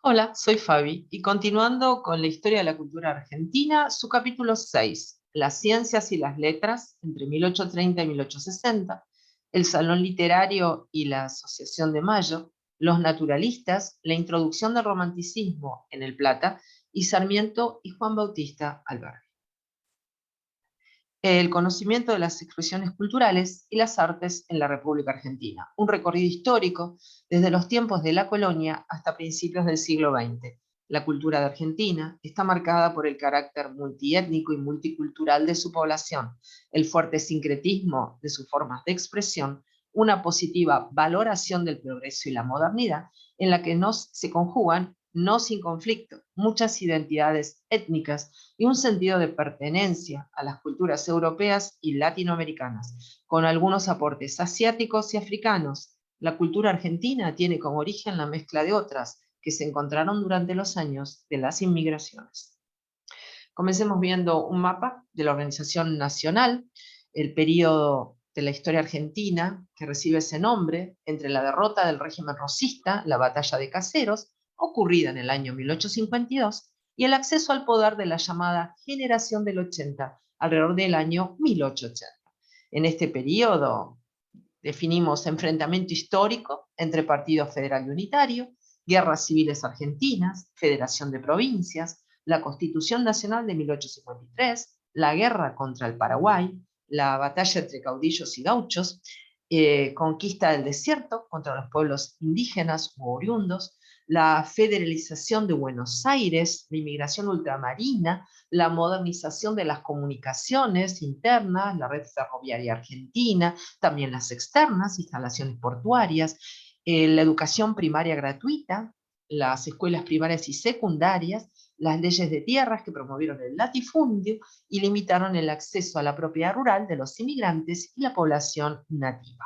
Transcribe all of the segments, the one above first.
Hola, soy Fabi y continuando con la historia de la cultura argentina, su capítulo 6, las ciencias y las letras entre 1830 y 1860, el Salón Literario y la Asociación de Mayo, los naturalistas, la introducción del romanticismo en El Plata y Sarmiento y Juan Bautista Alberdi. El conocimiento de las expresiones culturales y las artes en la República Argentina. Un recorrido histórico desde los tiempos de la colonia hasta principios del siglo XX. La cultura de Argentina está marcada por el carácter multiétnico y multicultural de su población, el fuerte sincretismo de sus formas de expresión, una positiva valoración del progreso y la modernidad, en la que se conjugan, no sin conflicto, muchas identidades étnicas y un sentido de pertenencia a las culturas europeas y latinoamericanas, con algunos aportes asiáticos y africanos. La cultura argentina tiene como origen la mezcla de otras que se encontraron durante los años de las inmigraciones. Comencemos viendo un mapa de la organización nacional, el periodo de la historia argentina que recibe ese nombre entre la derrota del régimen rosista, la batalla de Caseros, ocurrida en el año 1852, y el acceso al poder de la llamada generación del 80, alrededor del año 1880. En este periodo definimos enfrentamiento histórico entre Partido Federal y Unitario, guerras civiles argentinas, Federación de Provincias, la Constitución Nacional de 1853, la guerra contra el Paraguay, la batalla entre caudillos y gauchos, conquista del desierto contra los pueblos indígenas u oriundos, la federalización de Buenos Aires, la inmigración ultramarina, la modernización de las comunicaciones internas, la red ferroviaria argentina, también las externas, instalaciones portuarias, la educación primaria gratuita, las escuelas primarias y secundarias, las leyes de tierras que promovieron el latifundio y limitaron el acceso a la propiedad rural de los inmigrantes y la población nativa.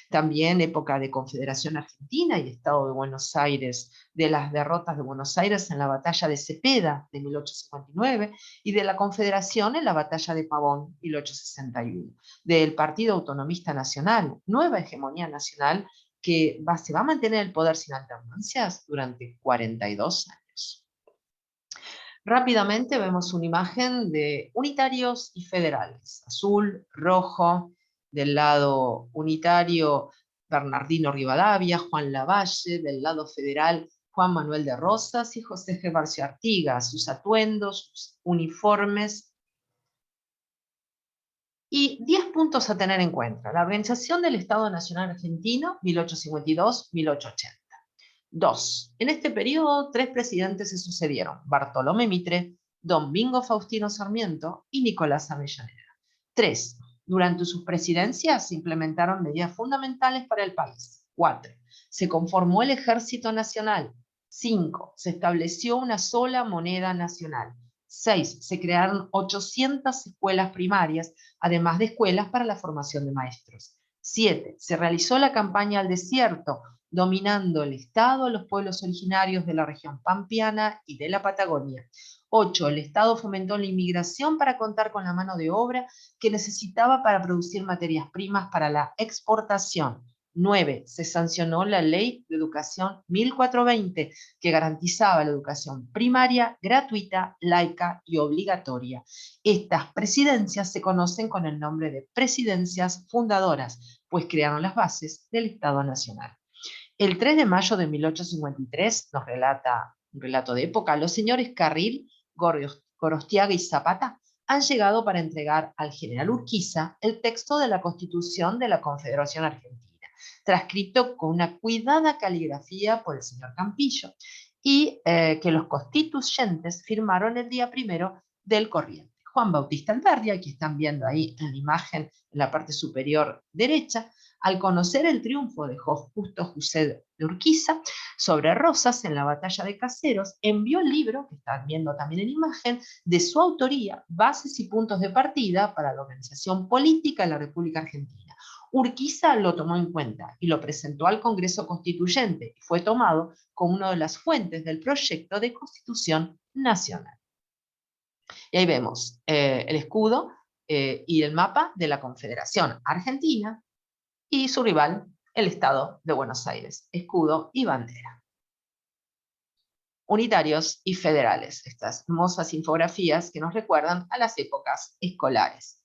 También época de Confederación Argentina y Estado de Buenos Aires, de las derrotas de Buenos Aires en la batalla de Cepeda de 1859 y de la Confederación en la batalla de Pavón 1861, del Partido Autonomista Nacional, nueva hegemonía nacional que se va a mantener el poder sin alternancias durante 42 años. Rápidamente vemos una imagen de unitarios y federales, azul, rojo, del lado unitario Bernardino Rivadavia, Juan Lavalle, del lado federal Juan Manuel de Rosas y José G. Barcio Artigas, sus atuendos, sus uniformes. Y 10 puntos a tener en cuenta. La organización del Estado Nacional Argentino, 1852-1880. Dos, en este periodo, tres presidentes se sucedieron: Bartolomé Mitre, Domingo Faustino Sarmiento y Nicolás Avellaneda. Tres, durante sus presidencias se implementaron medidas fundamentales para el país. Cuatro, se conformó el Ejército Nacional. Cinco, se estableció una sola moneda nacional. Seis, se crearon 800 escuelas primarias, además de escuelas para la formación de maestros. Siete, se realizó la campaña al desierto, dominando el Estado a los pueblos originarios de la región pampeana y de la Patagonia. 8. El Estado fomentó la inmigración para contar con la mano de obra que necesitaba para producir materias primas para la exportación. 9. Se sancionó la Ley de Educación 1420, que garantizaba la educación primaria, gratuita, laica y obligatoria. Estas presidencias se conocen con el nombre de presidencias fundadoras, pues crearon las bases del Estado Nacional. El 3 de mayo de 1853 nos relata un relato de época: los señores Carril, Gorostiaga y Zapata han llegado para entregar al general Urquiza el texto de la Constitución de la Confederación Argentina, transcrito con una cuidada caligrafía por el señor Campillo, y que los constituyentes firmaron el día 1 del corriente. Juan Bautista Alberdi, que están viendo ahí en la imagen en la parte superior derecha, al conocer el triunfo de Justo José de Urquiza sobre Rosas en la batalla de Caseros, envió el libro, que están viendo también en imagen, de su autoría, Bases y Puntos de Partida para la Organización Política de la República Argentina. Urquiza lo tomó en cuenta y lo presentó al Congreso Constituyente y fue tomado como una de las fuentes del proyecto de Constitución Nacional. Y ahí vemos el escudo y el mapa de la Confederación Argentina y su rival, el Estado de Buenos Aires, escudo y bandera. unitarios y federales. Estas hermosas infografías que nos recuerdan a las épocas escolares.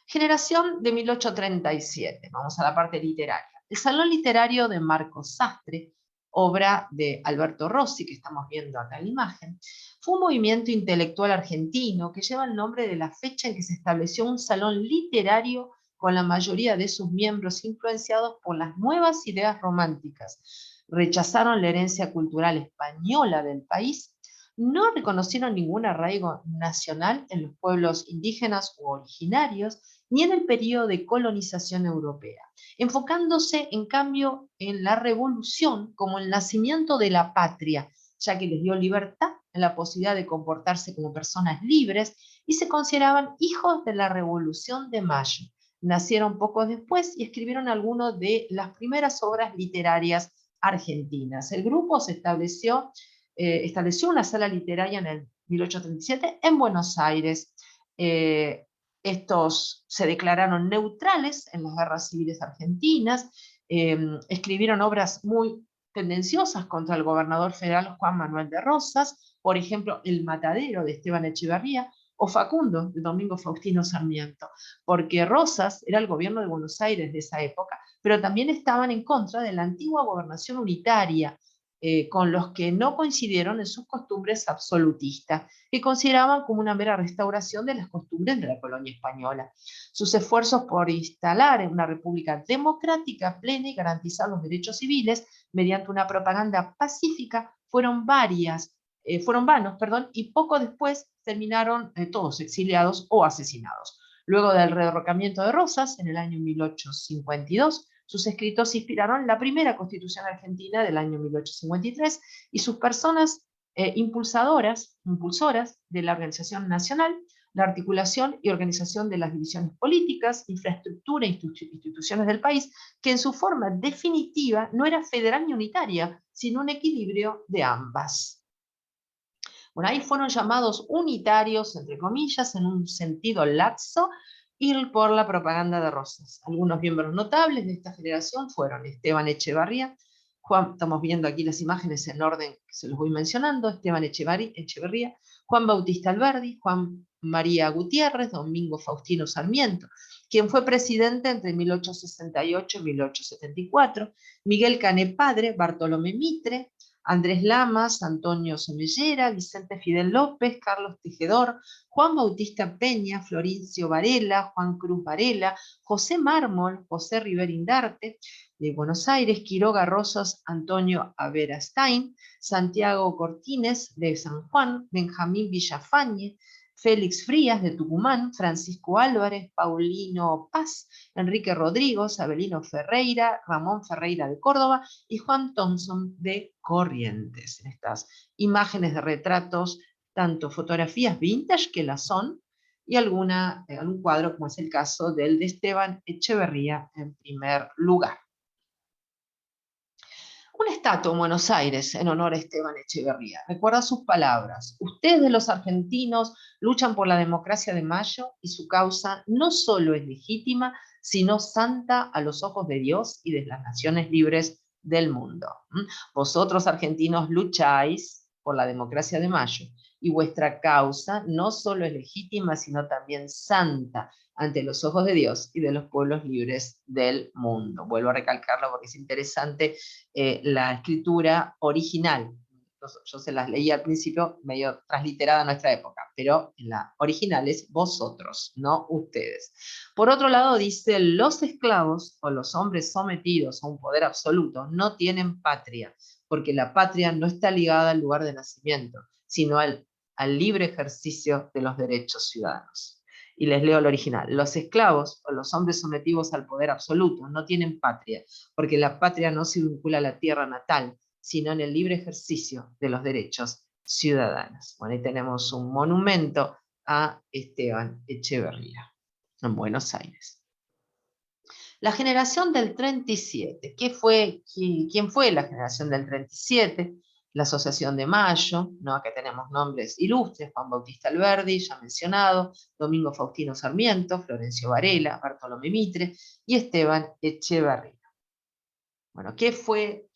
Generación de 1837. Vamos a la parte literaria. El Salón Literario de Marcos Sastre, obra de Alberto Rossi, que estamos viendo acá en la imagen, fue un movimiento intelectual argentino que lleva el nombre de la fecha en que se estableció un salón literario con la mayoría de sus miembros influenciados por las nuevas ideas románticas. Rechazaron la herencia cultural española del país, no reconocieron ningún arraigo nacional en los pueblos indígenas u originarios, ni en el periodo de colonización europea, enfocándose en cambio en la revolución como el nacimiento de la patria, ya que les dio libertad en la posibilidad de comportarse como personas libres y se consideraban hijos de la Revolución de Mayo. Nacieron poco después y escribieron algunas de las primeras obras literarias argentinas. El grupo se estableció una sala literaria en el 1837 en Buenos Aires. Estos se declararon neutrales en las guerras civiles argentinas, escribieron obras muy tendenciosas contra el gobernador federal Juan Manuel de Rosas, por ejemplo, El Matadero de Esteban Echeverría, o Facundo de Domingo Faustino Sarmiento, porque Rosas era el gobierno de Buenos Aires de esa época, pero también estaban en contra de la antigua gobernación unitaria, con los que no coincidieron en sus costumbres absolutistas, que consideraban como una mera restauración de las costumbres de la colonia española. Sus esfuerzos por instalar una república democrática plena y garantizar los derechos civiles mediante una propaganda pacífica fueron vanos, y poco después terminaron todos exiliados o asesinados. Luego del derrocamiento de Rosas, en el año 1852, sus escritos inspiraron la primera Constitución argentina del año 1853 y sus personas impulsoras de la organización nacional, la articulación y organización de las divisiones políticas, infraestructura e instituciones del país, que en su forma definitiva no era federal ni unitaria, sino un equilibrio de ambas. Bueno, ahí fueron llamados unitarios, entre comillas, en un sentido laxo, y por la propaganda de Rosas. Algunos miembros notables de esta generación fueron Esteban Echeverría, estamos viendo aquí las imágenes en orden que se los voy mencionando: Esteban Echeverría, Juan Bautista Alberdi, Juan María Gutiérrez, Domingo Faustino Sarmiento, quien fue presidente entre 1868 y 1874, Miguel Cané Padre, Bartolomé Mitre, Andrés Lamas, Antonio Somellera, Vicente Fidel López, Carlos Tejedor, Juan Bautista Peña, Florencio Varela, Juan Cruz Varela, José Mármol, José Rivera Indarte, de Buenos Aires, Quiroga Rosas, Antonio Averastain, Santiago Cortines, de San Juan, Benjamín Villafañe, Félix Frías, de Tucumán, Francisco Álvarez, Paulino Paz, Enrique Rodríguez, Abelino Ferreira, Ramón Ferreira de Córdoba y Juan Thompson de Corrientes. En estas imágenes de retratos, tanto fotografías vintage, que las son, y algún cuadro, como es el caso del de Esteban Echeverría en primer lugar. Una estatua en Buenos Aires en honor a Esteban Echeverría. Recuerda sus palabras: ustedes, los argentinos, luchan por la democracia de Mayo y su causa no solo es legítima, sino santa a los ojos de Dios y de las naciones libres del mundo. Vosotros, argentinos, lucháis por la democracia de Mayo y vuestra causa no solo es legítima, sino también santa ante los ojos de Dios y de los pueblos libres del mundo. Vuelvo a recalcarlo porque es interesante la escritura original. Yo se las leí al principio medio transliterada a nuestra época, pero en la original es vosotros, no ustedes. Por otro lado dice: los esclavos o los hombres sometidos a un poder absoluto no tienen patria, porque la patria no está ligada al lugar de nacimiento, sino al libre ejercicio de los derechos ciudadanos. Y les leo el original: los esclavos o los hombres sometidos al poder absoluto no tienen patria, porque la patria no se vincula a la tierra natal, sino en el libre ejercicio de los derechos ciudadanos. Bueno, ahí tenemos un monumento a Esteban Echeverría, en Buenos Aires. La generación del 37. ¿Quién fue la generación del 37? La Asociación de Mayo, ¿no? Acá tenemos nombres ilustres: Juan Bautista Alberdi, ya mencionado, Domingo Faustino Sarmiento, Florencio Varela, Bartolomé Mitre y Esteban Echeverría. Bueno, ¿qué fue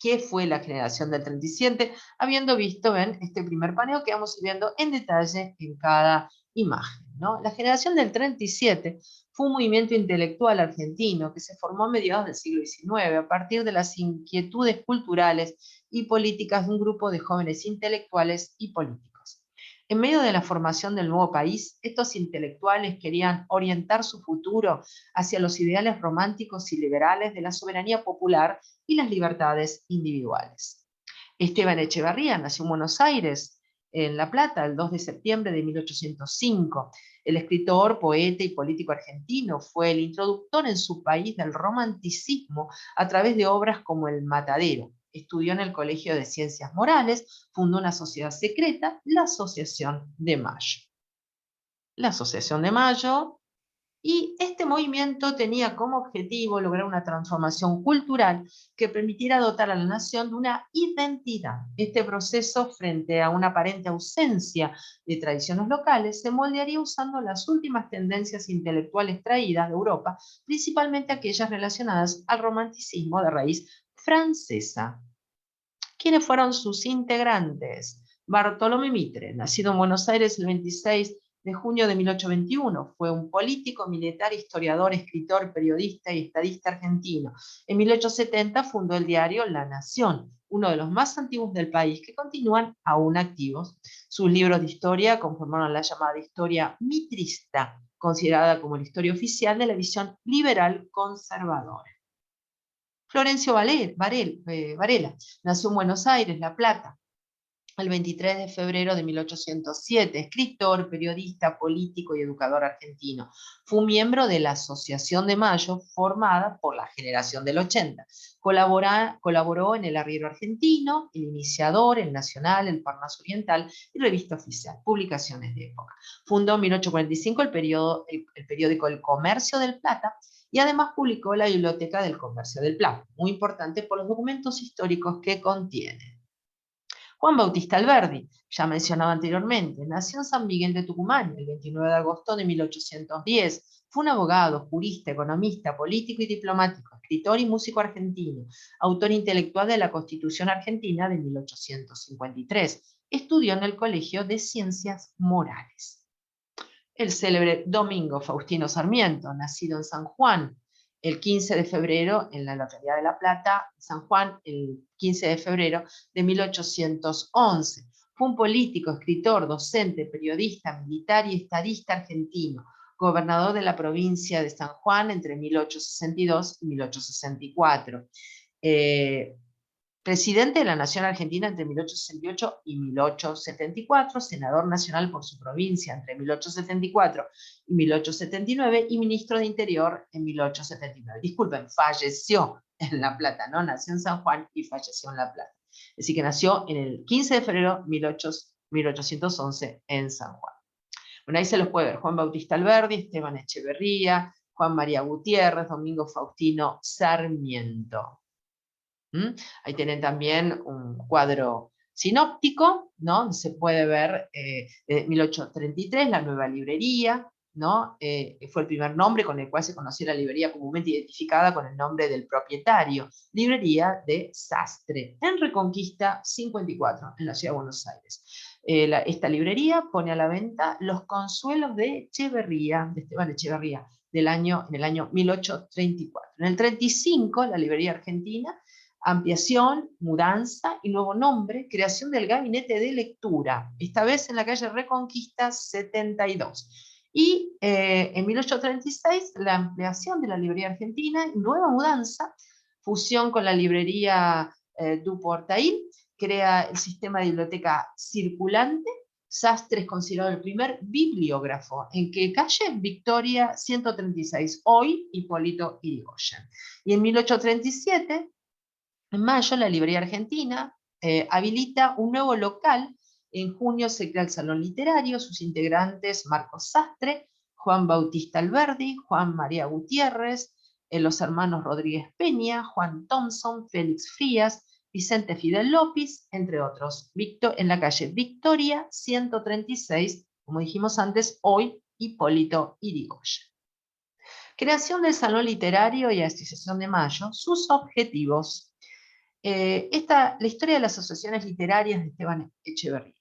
la generación del 37? Habiendo visto en este primer paneo que vamos a ir viendo en detalle en cada imagen, ¿no? La generación del 37 fue un movimiento intelectual argentino que se formó a mediados del siglo XIX a partir de las inquietudes culturales y políticas de un grupo de jóvenes intelectuales y políticos. En medio de la formación del nuevo país, estos intelectuales querían orientar su futuro hacia los ideales románticos y liberales de la soberanía popular y las libertades individuales. Esteban Echeverría nació en Buenos Aires, en La Plata, el 2 de septiembre de 1805. El escritor, poeta y político argentino fue el introductor en su país del romanticismo a través de obras como El Matadero. Estudió en el Colegio de Ciencias Morales, fundó una sociedad secreta, la Asociación de Mayo. La Asociación de Mayo, y este movimiento tenía como objetivo lograr una transformación cultural que permitiera dotar a la nación de una identidad. Este proceso, frente a una aparente ausencia de tradiciones locales, se moldearía usando las últimas tendencias intelectuales traídas de Europa, principalmente aquellas relacionadas al romanticismo de raíz francesa. ¿Quiénes fueron sus integrantes? Bartolomé Mitre, nacido en Buenos Aires el 26 de junio de 1821, fue un político, militar, historiador, escritor, periodista y estadista argentino. En 1870 fundó el diario La Nación, uno de los más antiguos del país, que continúan aún activos. Sus libros de historia conformaron la llamada historia mitrista, considerada como la historia oficial de la visión liberal conservadora. Florencio Varela nació en Buenos Aires, La Plata, el 23 de febrero de 1807, escritor, periodista, político y educador argentino. Fue miembro de la Asociación de Mayo, formada por la generación del 80. Colaboró en El Arriero Argentino, El Iniciador, El Nacional, El Parnaso Oriental y Revista Oficial, publicaciones de época. Fundó en 1845 el periódico El Comercio del Plata y además publicó la Biblioteca del Comercio del Plata, muy importante por los documentos históricos que contiene. Juan Bautista Alberdi, ya mencionado anteriormente, nació en San Miguel de Tucumán el 29 de agosto de 1810. Fue un abogado, jurista, economista, político y diplomático, escritor y músico argentino, autor intelectual de la Constitución Argentina de 1853. Estudió en el Colegio de Ciencias Morales. El célebre Domingo Faustino Sarmiento, nacido en San Juan el 15 de febrero en la localidad de La Plata, San Juan, el 15 de febrero de 1811. Fue un político, escritor, docente, periodista, militar y estadista argentino, gobernador de la provincia de San Juan entre 1862 y 1864. Presidente de la Nación Argentina entre 1868 y 1874, senador nacional por su provincia entre 1874 y 1879 y ministro de Interior en 1879. Disculpen, falleció en La Plata, ¿no? Nació en San Juan y falleció en La Plata. Así que nació en el 15 de febrero de 1811 en San Juan. Bueno, ahí se los puede ver. Juan Bautista Alberdi, Esteban Echeverría, Juan María Gutiérrez, Domingo Faustino Sarmiento. Ahí tienen también un cuadro sinóptico, ¿no? Donde se puede ver 1833, la nueva librería, ¿no? Fue el primer nombre con el cual se conoció la librería comúnmente identificada con el nombre del propietario, librería de Sastre, en Reconquista 54, en la ciudad de Buenos Aires. Esta librería pone a la venta Los Consuelos de Echeverría, de Esteban Echeverría, en el año 1834. En el 35, la librería argentina, ampliación, mudanza y nuevo nombre, creación del gabinete de lectura, esta vez en la calle Reconquista 72. Y en 1836, la ampliación de la librería argentina, nueva mudanza, fusión con la librería Du Portail, crea el sistema de biblioteca circulante. Sastre es considerado el primer bibliógrafo. ¿En qué calle? Victoria 136, hoy Hipólito Yrigoyen. Y en 1837, en mayo, la Librería Argentina habilita un nuevo local. En junio se crea el Salón Literario, sus integrantes Marcos Sastre, Juan Bautista Alberdi, Juan María Gutiérrez, los hermanos Rodríguez Peña, Juan Thompson, Félix Frías, Vicente Fidel López, entre otros. En la calle Victoria 136, como dijimos antes, hoy Hipólito Yrigoyen. Creación del Salón Literario y Asociación de Mayo, sus objetivos. La historia de las asociaciones literarias de Esteban Echeverría.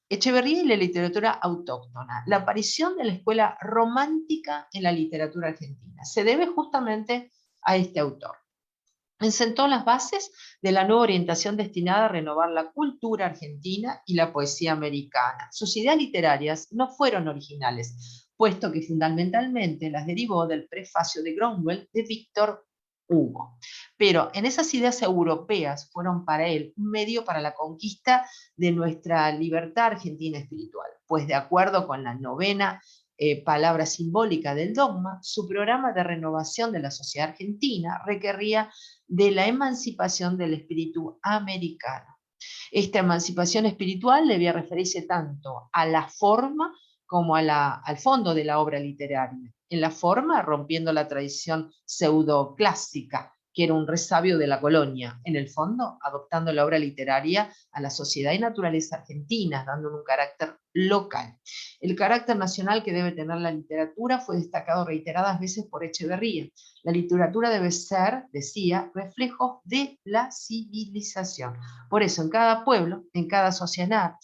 Echeverría y la literatura autóctona. La aparición de la escuela romántica en la literatura argentina se debe justamente a este autor. Sentó las bases de la nueva orientación destinada a renovar la cultura argentina y la poesía americana. Sus ideas literarias no fueron originales, puesto que fundamentalmente las derivó del prefacio de Cromwell de Víctor Hugo. Pero en esas ideas europeas fueron para él un medio para la conquista de nuestra libertad argentina espiritual, pues de acuerdo con la novena palabra simbólica del dogma, su programa de renovación de la sociedad argentina requería de la emancipación del espíritu americano. Esta emancipación espiritual debía referirse tanto a la forma como al fondo de la obra literaria. En la forma, rompiendo la tradición pseudoclásica, que era un resabio de la colonia. En el fondo, adoptando la obra literaria a la sociedad y naturaleza argentinas, dándole un carácter local. El carácter nacional que debe tener la literatura fue destacado reiteradas veces por Echeverría. La literatura debe ser, decía, reflejo de la civilización. Por eso, en cada pueblo, en cada sociedad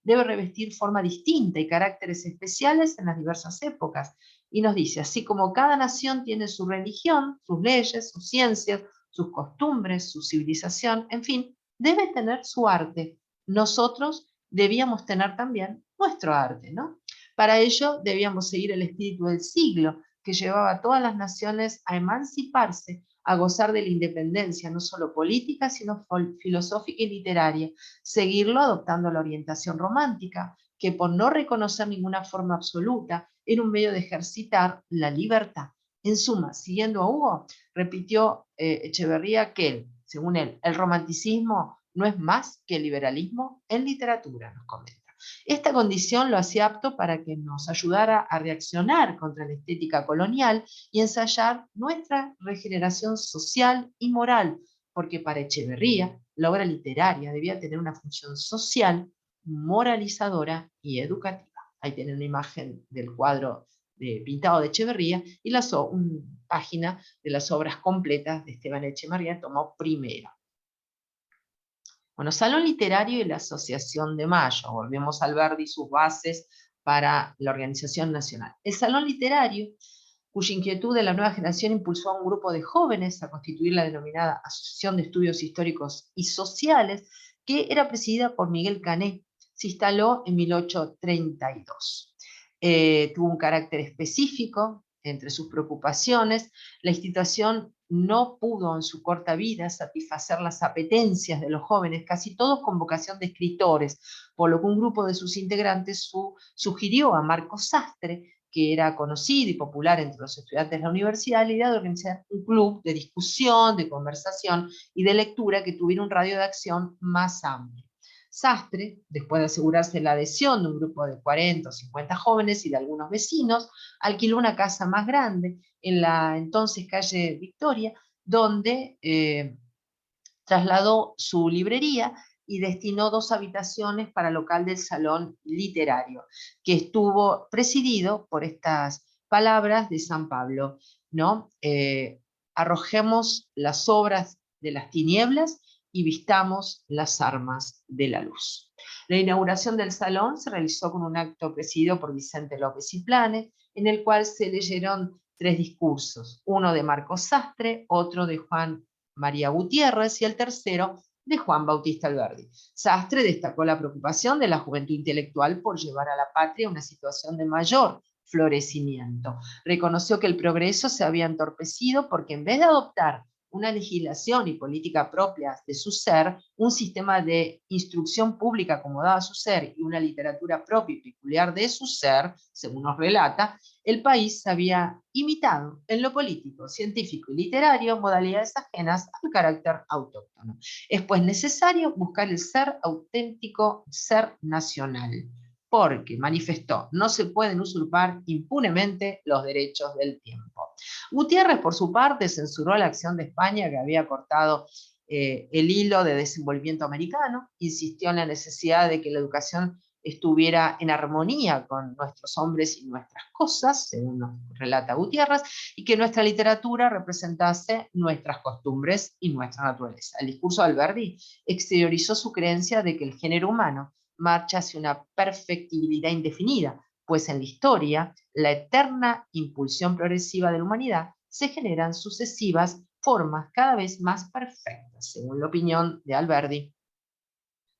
debe revestir forma distinta y caracteres especiales en las diversas épocas. Y nos dice, así como cada nación tiene su religión, sus leyes, sus ciencias, sus costumbres, su civilización, en fin, debe tener su arte. Nosotros debíamos tener también nuestro arte, ¿no? Para ello debíamos seguir el espíritu del siglo, que llevaba a todas las naciones a emanciparse, a gozar de la independencia, no solo política, sino filosófica y literaria. Seguirlo adoptando la orientación romántica, que por no reconocer ninguna forma absoluta, era un medio de ejercitar la libertad. En suma, siguiendo a Hugo, repitió Echeverría que, según él, el romanticismo no es más que el liberalismo en literatura, nos comenta. Esta condición lo hacía apto para que nos ayudara a reaccionar contra la estética colonial y ensayar nuestra regeneración social y moral, porque para Echeverría la obra literaria debía tener una función social, moralizadora y educativa. Ahí tienen una imagen del cuadro pintado de Echeverría y una página de las obras completas de Esteban Echeverría, tomó primero. Bueno, Salón Literario y la Asociación de Mayo. Volvemos al Alberdi y sus bases para la organización nacional. El Salón Literario, cuya inquietud de la nueva generación impulsó a un grupo de jóvenes a constituir la denominada Asociación de Estudios Históricos y Sociales, que era presidida por Miguel Cané, se instaló en 1832. Tuvo un carácter específico entre sus preocupaciones. La institución no pudo en su corta vida satisfacer las apetencias de los jóvenes, casi todos con vocación de escritores, por lo que un grupo de sus integrantes sugirió a Marcos Sastre, que era conocido y popular entre los estudiantes de la universidad, la idea de organizar un club de discusión, de conversación y de lectura que tuviera un radio de acción más amplio. Sastre, después de asegurarse la adhesión de un grupo de 40 o 50 jóvenes y de algunos vecinos, alquiló una casa más grande en la entonces calle Victoria, donde trasladó su librería y destinó 2 habitaciones para local del salón literario, que estuvo presidido por estas palabras de San Pablo, ¿no? Arrojemos las obras de las tinieblas y vistamos las armas de la luz. La inauguración del salón se realizó con un acto presidido por Vicente López y Planes, en el cual se leyeron 3 discursos, uno de Marcos Sastre, otro de Juan María Gutiérrez y el tercero de Juan Bautista Alberdi. Sastre destacó la preocupación de la juventud intelectual por llevar a la patria una situación de mayor florecimiento. Reconoció que el progreso se había entorpecido porque en vez de adoptar una legislación y política propias de su ser, un sistema de instrucción pública acomodada a su ser y una literatura propia y peculiar de su ser, según nos relata, el país había imitado en lo político, científico y literario modalidades ajenas al carácter autóctono. Es pues necesario buscar el ser auténtico, ser nacional, porque, manifestó, no se pueden usurpar impunemente los derechos del tiempo. Gutiérrez, por su parte, censuró la acción de España que había cortado el hilo de desenvolvimiento americano, insistió en la necesidad de que la educación estuviera en armonía con nuestros hombres y nuestras cosas, según nos relata Gutiérrez, y que nuestra literatura representase nuestras costumbres y nuestra naturaleza. El discurso de Alberdi exteriorizó su creencia de que el género humano marcha hacia una perfectibilidad indefinida, pues en la historia, la eterna impulsión progresiva de la humanidad se generan sucesivas formas cada vez más perfectas, según la opinión de Alberdi.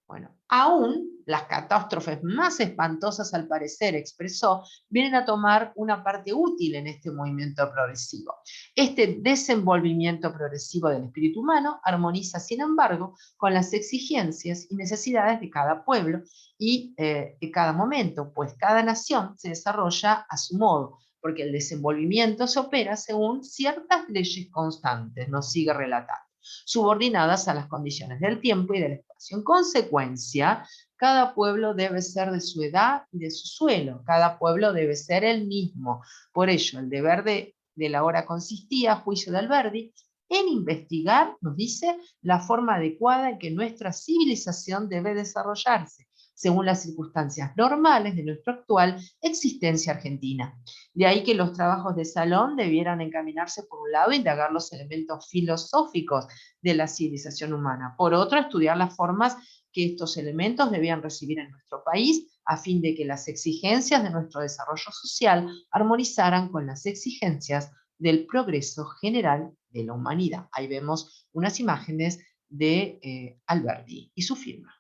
Bueno, aún las catástrofes más espantosas, al parecer, expresó, vienen a tomar una parte útil en este movimiento progresivo. Este desenvolvimiento progresivo del espíritu humano armoniza, sin embargo, con las exigencias y necesidades de cada pueblo y de cada momento, pues cada nación se desarrolla a su modo, porque el desenvolvimiento se opera según ciertas leyes constantes, nos sigue relatando, subordinadas a las condiciones del tiempo y del espacio. En consecuencia, cada pueblo debe ser de su edad y de su suelo, cada pueblo debe ser el mismo. Por ello, el deber de la hora consistía, a juicio de Alberdi, en investigar, nos dice, la forma adecuada en que nuestra civilización debe desarrollarse, según las circunstancias normales de nuestra actual existencia argentina. De ahí que los trabajos de Salón debieran encaminarse, por un lado, a indagar los elementos filosóficos de la civilización humana, por otro, estudiar las formas que estos elementos debían recibir en nuestro país, a fin de que las exigencias de nuestro desarrollo social armonizaran con las exigencias del progreso general de la humanidad. Ahí vemos unas imágenes de Alberdi y su firma.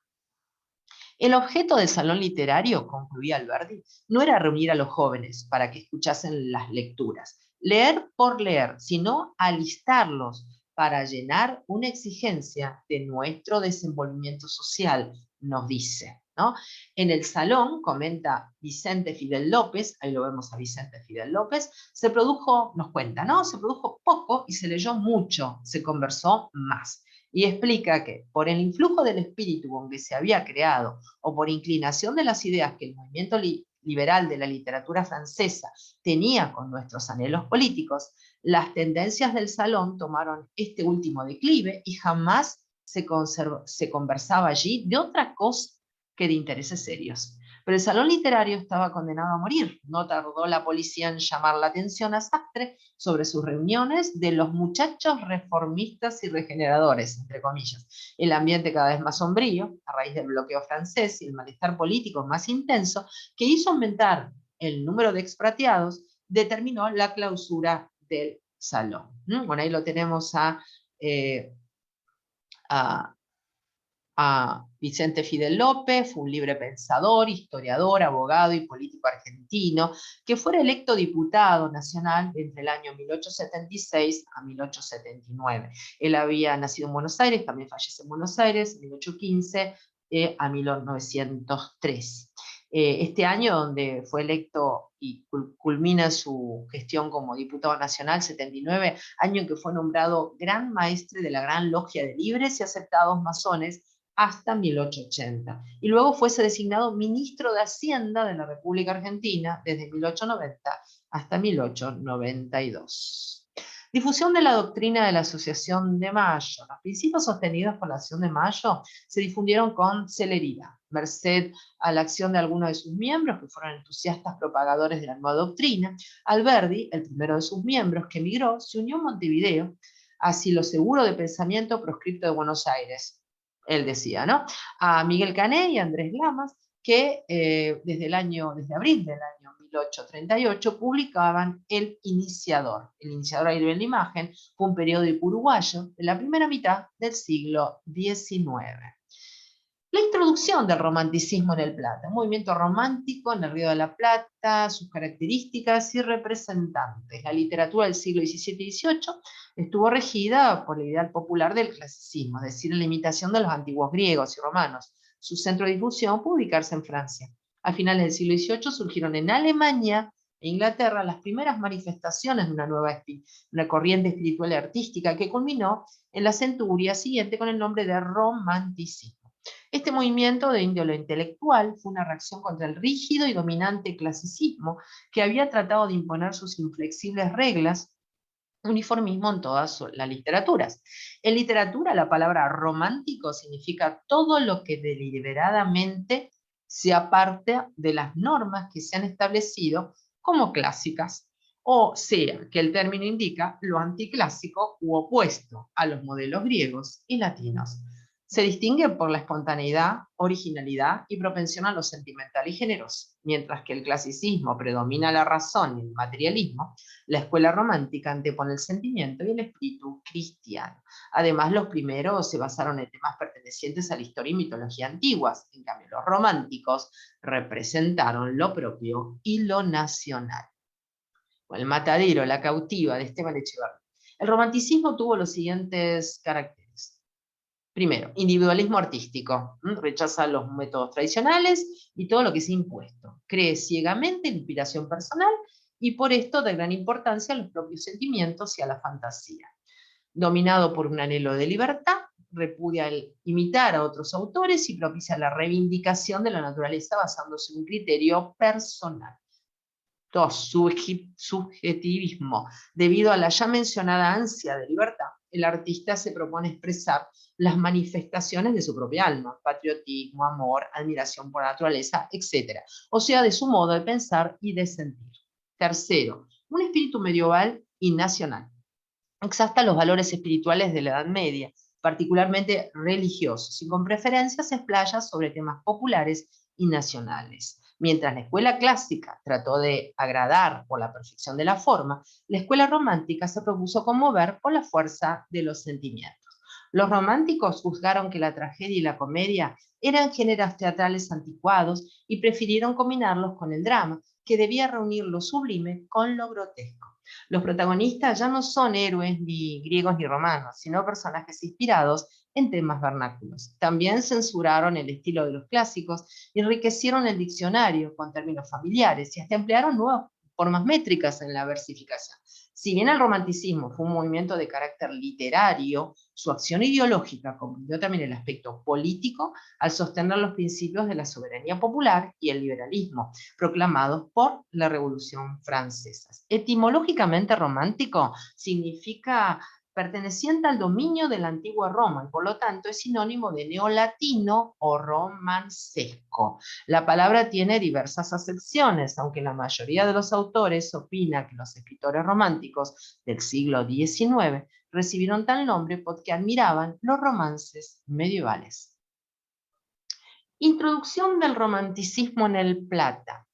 El objeto del salón literario, concluía Alberdi, no era reunir a los jóvenes para que escuchasen las lecturas, leer por leer, sino alistarlos para llenar una exigencia de nuestro desenvolvimiento social, nos dice, ¿no? En el salón, comenta Vicente Fidel López, ahí lo vemos a Vicente Fidel López, se produjo, nos cuenta, ¿no? Se produjo poco y se leyó mucho, se conversó más. Y explica que por el influjo del espíritu con que se había creado o por inclinación de las ideas que el movimiento liberal de la literatura francesa tenía con nuestros anhelos políticos, las tendencias del salón tomaron este último declive y jamás se conversaba allí de otra cosa que de intereses serios. Pero el salón literario estaba condenado a morir. No tardó la policía en llamar la atención a Sastre sobre sus reuniones de los muchachos reformistas y regeneradores, entre comillas. El ambiente cada vez más sombrío, a raíz del bloqueo francés y el malestar político más intenso, que hizo aumentar el número de expatriados, determinó la clausura del salón. Bueno, ahí lo tenemos a Vicente Fidel López, fue un libre pensador, historiador, abogado y político argentino, que fue electo diputado nacional entre el año 1876 a 1879. Él había nacido en Buenos Aires, también fallece en Buenos Aires, en 1815 a 1903. Este año, donde fue electo y culmina su gestión como diputado nacional, 79, año en que fue nombrado gran maestre de la Gran Logia de Libres y Aceptados Masones, hasta 1880. Y luego fuese designado ministro de Hacienda de la República Argentina desde 1890 hasta 1892. Difusión de la doctrina de la Asociación de Mayo. Los principios sostenidos por la Asociación de Mayo se difundieron con celeridad, merced a la acción de algunos de sus miembros, que fueron entusiastas propagadores de la nueva doctrina. Alberdi, el primero de sus miembros que emigró, se unió a Montevideo, asilo seguro de pensamiento proscripto de Buenos Aires, él decía, ¿no? A Miguel Cané y Andrés Lamas, que desde abril del año 1838 publicaban El Iniciador. El Iniciador, ahí ven la imagen, fue un periódico uruguayo de la primera mitad del siglo XIX. La introducción del romanticismo en el Plata, un movimiento romántico en el Río de la Plata, sus características y representantes. La literatura del siglo XVII y XVIII estuvo regida por el ideal popular del clasicismo, es decir, la imitación de los antiguos griegos y romanos. Su centro de difusión pudo ubicarse en Francia. A finales del siglo XVIII surgieron en Alemania e Inglaterra las primeras manifestaciones de una corriente espiritual y artística que culminó en la centuria siguiente con el nombre de romanticismo. Este movimiento de índole intelectual fue una reacción contra el rígido y dominante clasicismo que había tratado de imponer sus inflexibles reglas, uniformismo en todas las literaturas. En literatura, la palabra romántico significa todo lo que deliberadamente se aparta de las normas que se han establecido como clásicas, o sea, que el término indica lo anticlásico u opuesto a los modelos griegos y latinos. Se distingue por la espontaneidad, originalidad y propensión a lo sentimental y generoso, mientras que el clasicismo predomina la razón y el materialismo. La escuela romántica antepone el sentimiento y el espíritu cristiano. Además, los primeros se basaron en temas pertenecientes a la historia y mitología antiguas, en cambio los románticos representaron lo propio y lo nacional. El matadero, la cautiva de Esteban Echeverría. El romanticismo tuvo los siguientes caracteres. Primero, individualismo artístico. Rechaza los métodos tradicionales y todo lo que se ha impuesto. Cree ciegamente en la inspiración personal y por esto da gran importancia a los propios sentimientos y a la fantasía. Dominado por un anhelo de libertad, repudia el imitar a otros autores y propicia la reivindicación de la naturaleza basándose en un criterio personal. 2. Subjetivismo. Debido a la ya mencionada ansia de libertad, el artista se propone expresar las manifestaciones de su propia alma, patriotismo, amor, admiración por la naturaleza, etc. O sea, de su modo de pensar y de sentir. Tercero, un espíritu medieval y nacional. Exalta los valores espirituales de la Edad Media, particularmente religiosos, y con preferencia se explaya sobre temas populares y nacionales. Mientras la escuela clásica trató de agradar por la perfección de la forma, la escuela romántica se propuso conmover por la fuerza de los sentimientos. Los románticos juzgaron que la tragedia y la comedia eran géneros teatrales anticuados y prefirieron combinarlos con el drama, que debía reunir lo sublime con lo grotesco. Los protagonistas ya no son héroes ni griegos ni romanos, sino personajes inspirados en temas vernáculos. También censuraron el estilo de los clásicos, enriquecieron el diccionario con términos familiares y hasta emplearon nuevas formas métricas en la versificación. Si bien el romanticismo fue un movimiento de carácter literario, su acción ideológica comprendió también el aspecto político al sostener los principios de la soberanía popular y el liberalismo, proclamados por la Revolución Francesa. Etimológicamente romántico significa perteneciente al dominio de la antigua Roma y por lo tanto es sinónimo de neolatino o romancesco. La palabra tiene diversas acepciones, aunque la mayoría de los autores opina que los escritores románticos del siglo XIX recibieron tal nombre porque admiraban los romances medievales. Introducción del romanticismo en el Plata.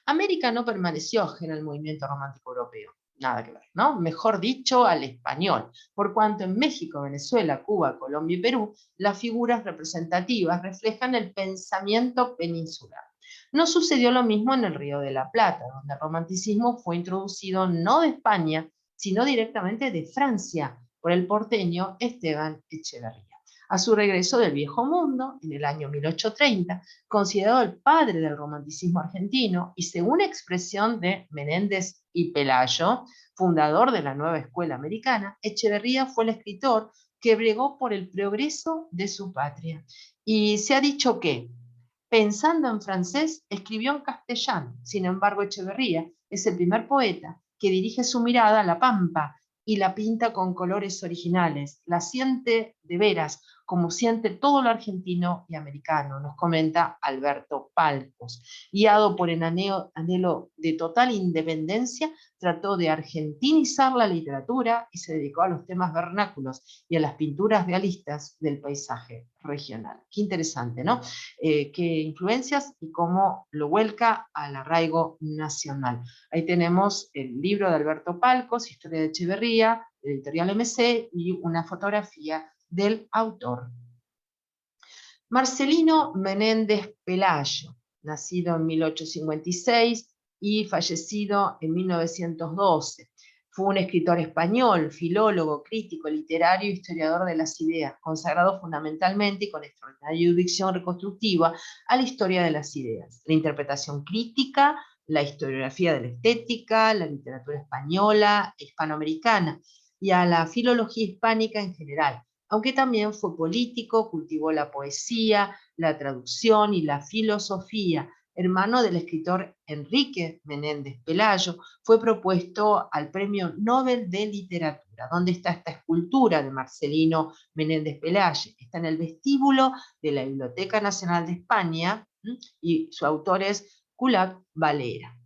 América no permaneció ajena al movimiento romántico europeo, nada que ver, ¿no? Mejor dicho, al español, por cuanto en México, Venezuela, Cuba, Colombia y Perú, las figuras representativas reflejan el pensamiento peninsular. No sucedió lo mismo en el Río de la Plata, donde el romanticismo fue introducido no de España, sino directamente de Francia, por el porteño Esteban Echeverría. A su regreso del Viejo Mundo, en el año 1830, considerado el padre del romanticismo argentino y según expresión de Menéndez y Pelayo, fundador de la nueva escuela americana, Echeverría fue el escritor que bregó por el progreso de su patria. Y se ha dicho que, pensando en francés, escribió en castellano. Sin embargo, Echeverría es el primer poeta que dirige su mirada a la pampa y la pinta con colores originales. La siente de veras, como siente todo lo argentino y americano, nos comenta Alberto Palcos. Guiado por el anhelo de total independencia, trató de argentinizar la literatura y se dedicó a los temas vernáculos y a las pinturas realistas del paisaje regional. Qué interesante, ¿no? Qué influencias y cómo lo vuelca al arraigo nacional. Ahí tenemos el libro de Alberto Palcos, Historia de Echeverría, editorial MC, y una fotografía del autor. Marcelino Menéndez Pelayo, nacido en 1856 y fallecido en 1912. Fue un escritor español, filólogo, crítico, literario e historiador de las ideas, consagrado fundamentalmente y con extraordinaria erudición reconstructiva a la historia de las ideas, la interpretación crítica, la historiografía de la estética, la literatura española, hispanoamericana y a la filología hispánica en general, aunque también fue político, cultivó la poesía, la traducción y la filosofía. Hermano del escritor Enrique Menéndez Pelayo, fue propuesto al Premio Nobel de Literatura. ¿Dónde está esta escultura de Marcelino Menéndez Pelayo? Está en el vestíbulo de la Biblioteca Nacional de España, Y su autor es Kulak Valera.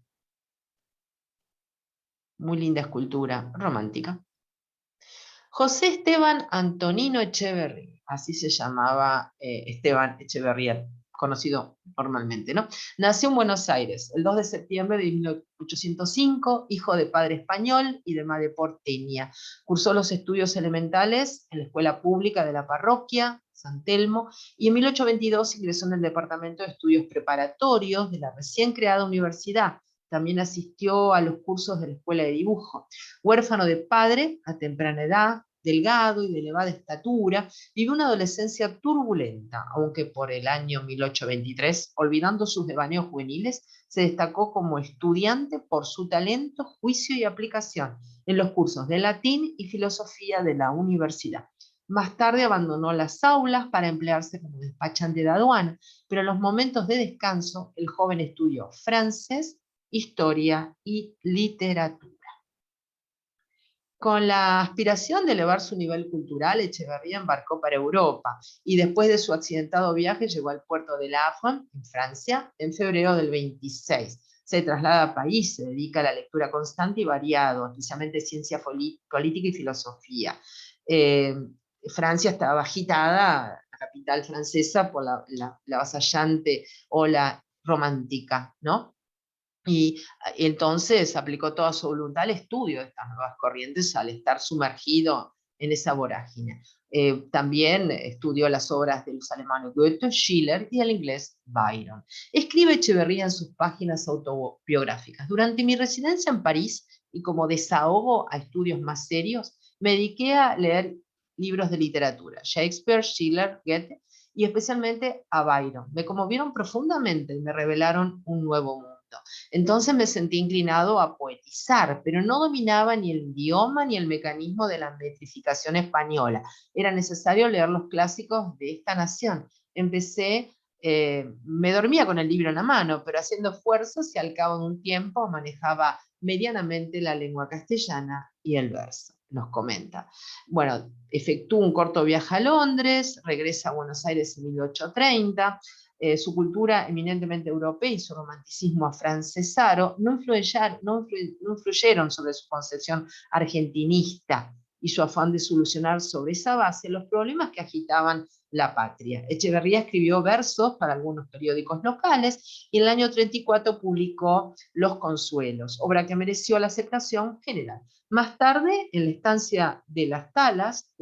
Muy linda escultura romántica. José Esteban Antonino Echeverría, así se llamaba Esteban Echeverría, conocido normalmente, ¿no? Nació en Buenos Aires el 2 de septiembre de 1805, hijo de padre español y de madre porteña. Cursó los estudios elementales en la escuela pública de la parroquia, San Telmo, y en 1822 ingresó en el Departamento de Estudios Preparatorios de la recién creada universidad. También asistió a los cursos de la escuela de dibujo. Huérfano de padre a temprana edad, delgado y de elevada estatura, vivió una adolescencia turbulenta, aunque por el año 1823, olvidando sus devaneos juveniles, se destacó como estudiante por su talento, juicio y aplicación en los cursos de latín y filosofía de la universidad. Más tarde abandonó las aulas para emplearse como despachante de aduana, pero en los momentos de descanso el joven estudió francés, historia y literatura. Con la aspiración de elevar su nivel cultural, Echeverría embarcó para Europa y después de su accidentado viaje llegó al puerto de La Havre, en Francia, en febrero del 26. Se traslada a París, se dedica a la lectura constante y variado, especialmente ciencia política y filosofía. Francia estaba agitada, la capital francesa, por la avasallante ola romántica, ¿no? Y entonces aplicó toda su voluntad al estudio de estas nuevas corrientes al estar sumergido en esa vorágine. También estudió las obras de los alemanes Goethe, Schiller y el inglés Byron. Escribe Echeverría en sus páginas autobiográficas: durante mi residencia en París y como desahogo a estudios más serios, me dediqué a leer libros de literatura, Shakespeare, Schiller, Goethe y especialmente a Byron. Me conmovieron profundamente y me revelaron un nuevo mundo. Entonces me sentí inclinado a poetizar, pero no dominaba ni el idioma ni el mecanismo de la metrificación española. Era necesario leer los clásicos de esta nación. Me dormía con el libro en la mano, pero haciendo esfuerzos y al cabo de un tiempo manejaba medianamente la lengua castellana y el verso. Nos comenta. Bueno, efectuó un corto viaje a Londres, regresa a Buenos Aires en 1830. Su cultura eminentemente europea y su romanticismo afrancesado no influyeron sobre su concepción argentinista y su afán de solucionar sobre esa base los problemas que agitaban la patria. Echeverría escribió versos para algunos periódicos locales y en el año 34 publicó Los Consuelos, obra que mereció la aceptación general. Más tarde, en la estancia de los Talas,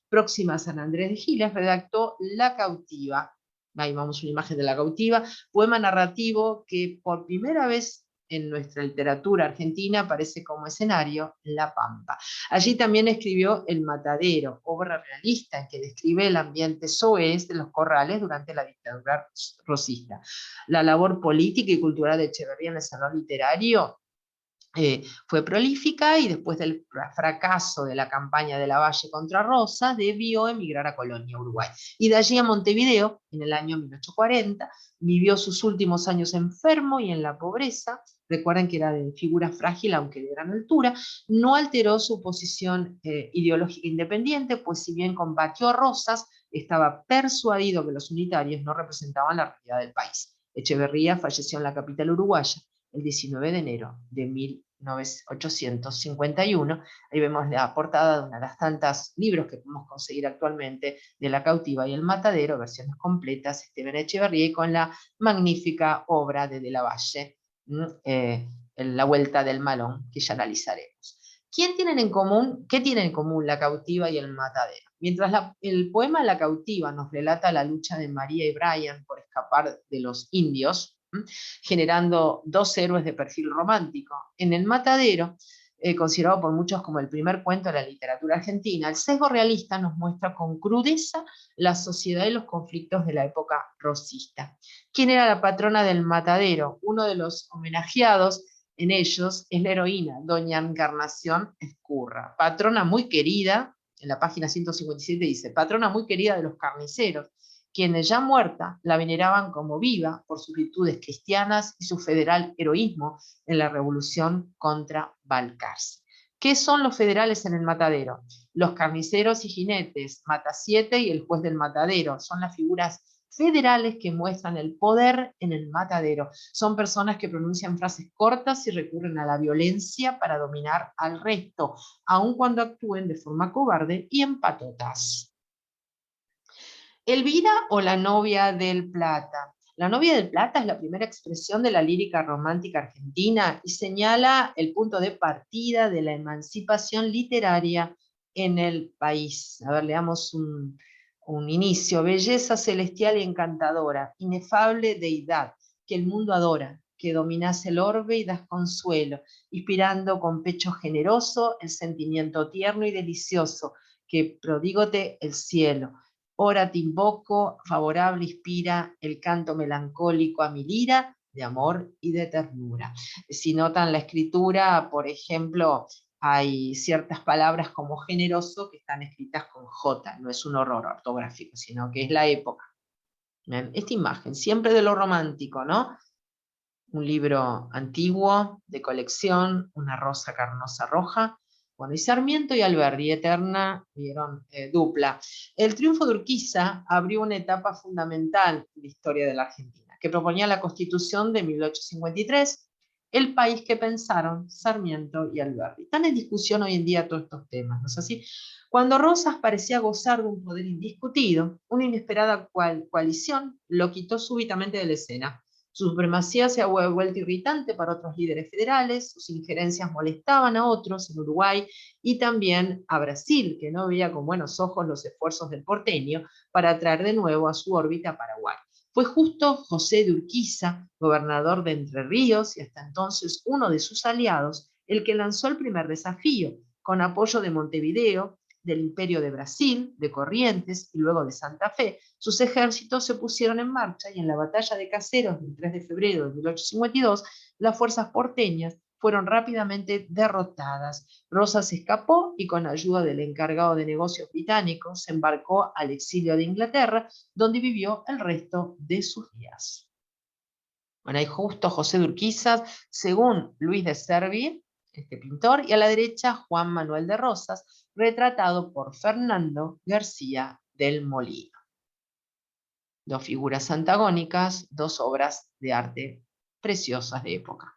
próxima a San Andrés de Giles, redactó La Cautiva. Ahí vamos una imagen de La Cautiva, poema narrativo que por primera vez en nuestra literatura argentina aparece como escenario La Pampa. Allí también escribió El Matadero, obra realista en que describe el ambiente soez de los corrales durante la dictadura rosista. La labor política y cultural de Echeverría en el salón literario fue prolífica y después del fracaso de la campaña de Lavalle contra Rosas, debió emigrar a Colonia, Uruguay. Y de allí a Montevideo, en el año 1840, vivió sus últimos años enfermo y en la pobreza. Recuerden que era de figura frágil, aunque de gran altura. No alteró su posición ideológica independiente, pues si bien combatió a Rosas, estaba persuadido que los unitarios no representaban la realidad del país. Echeverría falleció en la capital uruguaya el 19 de enero de 1851. Ahí vemos la portada de una de las tantas libros que podemos conseguir actualmente de La Cautiva y El Matadero, versiones completas, Esteban Echeverría, y con la magnífica obra de Lavalle, La Vuelta del Malón, que ya analizaremos. ¿Qué tienen en común La Cautiva y El Matadero? Mientras el poema La Cautiva nos relata la lucha de María y Brian por escapar de los indios, generando dos héroes de perfil romántico. En El Matadero, considerado por muchos como el primer cuento de la literatura argentina, el sesgo realista nos muestra con crudeza la sociedad y los conflictos de la época rosista. ¿Quién era la patrona del Matadero? Uno de los homenajeados en ellos es la heroína, doña Encarnación Ezcurra, patrona muy querida. En la página 157 dice: patrona muy querida de los carniceros, quienes ya muerta la veneraban como viva por sus virtudes cristianas y su federal heroísmo en la revolución contra Balcarce. ¿Qué son los federales en el Matadero? Los carniceros y jinetes, Matasiete y el juez del Matadero, son las figuras federales que muestran el poder en el matadero. Son personas que pronuncian frases cortas y recurren a la violencia para dominar al resto, aun cuando actúen de forma cobarde y en patotas. Elvira o la novia del Plata. La novia del Plata es la primera expresión de la lírica romántica argentina y señala el punto de partida de la emancipación literaria en el país. A ver, leamos un inicio. Belleza celestial y encantadora, inefable deidad, que el mundo adora, que dominas el orbe y das consuelo, inspirando con pecho generoso el sentimiento tierno y delicioso, que prodígote el cielo. Ora te invoco, favorable inspira el canto melancólico a mi lira, de amor y de ternura. Si notan la escritura, por ejemplo, hay ciertas palabras como generoso que están escritas con J, no es un horror ortográfico, sino que es la época. ¿Ven? Esta imagen, siempre de lo romántico, ¿no? Un libro antiguo, de colección, una rosa carnosa roja. Bueno, y Sarmiento y Alberdi, eterna, vieron, dupla. El triunfo de Urquiza abrió una etapa fundamental en la historia de la Argentina, que proponía la Constitución de 1853, el país que pensaron Sarmiento y Alberdi. Están en discusión hoy en día todos estos temas, ¿no es así? Cuando Rosas parecía gozar de un poder indiscutido, una inesperada coalición lo quitó súbitamente de la escena. Su supremacía se había vuelto irritante para otros líderes federales, sus injerencias molestaban a otros en Uruguay y también a Brasil, que no veía con buenos ojos los esfuerzos del porteño para atraer de nuevo a su órbita a Paraguay. Fue justo José de Urquiza, gobernador de Entre Ríos y hasta entonces uno de sus aliados, el que lanzó el primer desafío, con apoyo de Montevideo, del Imperio de Brasil, de Corrientes y luego de Santa Fe. Sus ejércitos se pusieron en marcha y en la batalla de Caseros del 3 de febrero de 1852, las fuerzas porteñas fueron rápidamente derrotadas. Rosas escapó y con ayuda del encargado de negocios británico se embarcó al exilio de Inglaterra, donde vivió el resto de sus días. Bueno, ahí justo José de Urquiza, según Luis de Servi, este pintor, y a la derecha Juan Manuel de Rosas, retratado por Fernando García del Molino. Dos figuras antagónicas, dos obras de arte preciosas de época.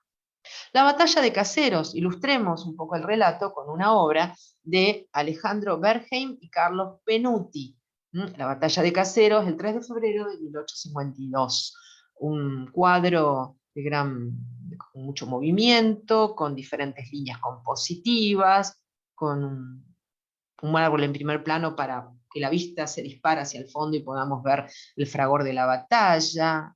La batalla de Caseros, ilustremos un poco el relato con una obra de Alejandro Bergheim y Carlos Penuti. La batalla de Caseros, el 3 de febrero de 1852. Un cuadro con mucho movimiento, con diferentes líneas compositivas, con un árbol en primer plano para que la vista se dispara hacia el fondo y podamos ver el fragor de la batalla,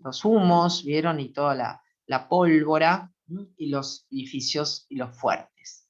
los humos, ¿vieron? Y toda la pólvora, y los edificios y los fuertes.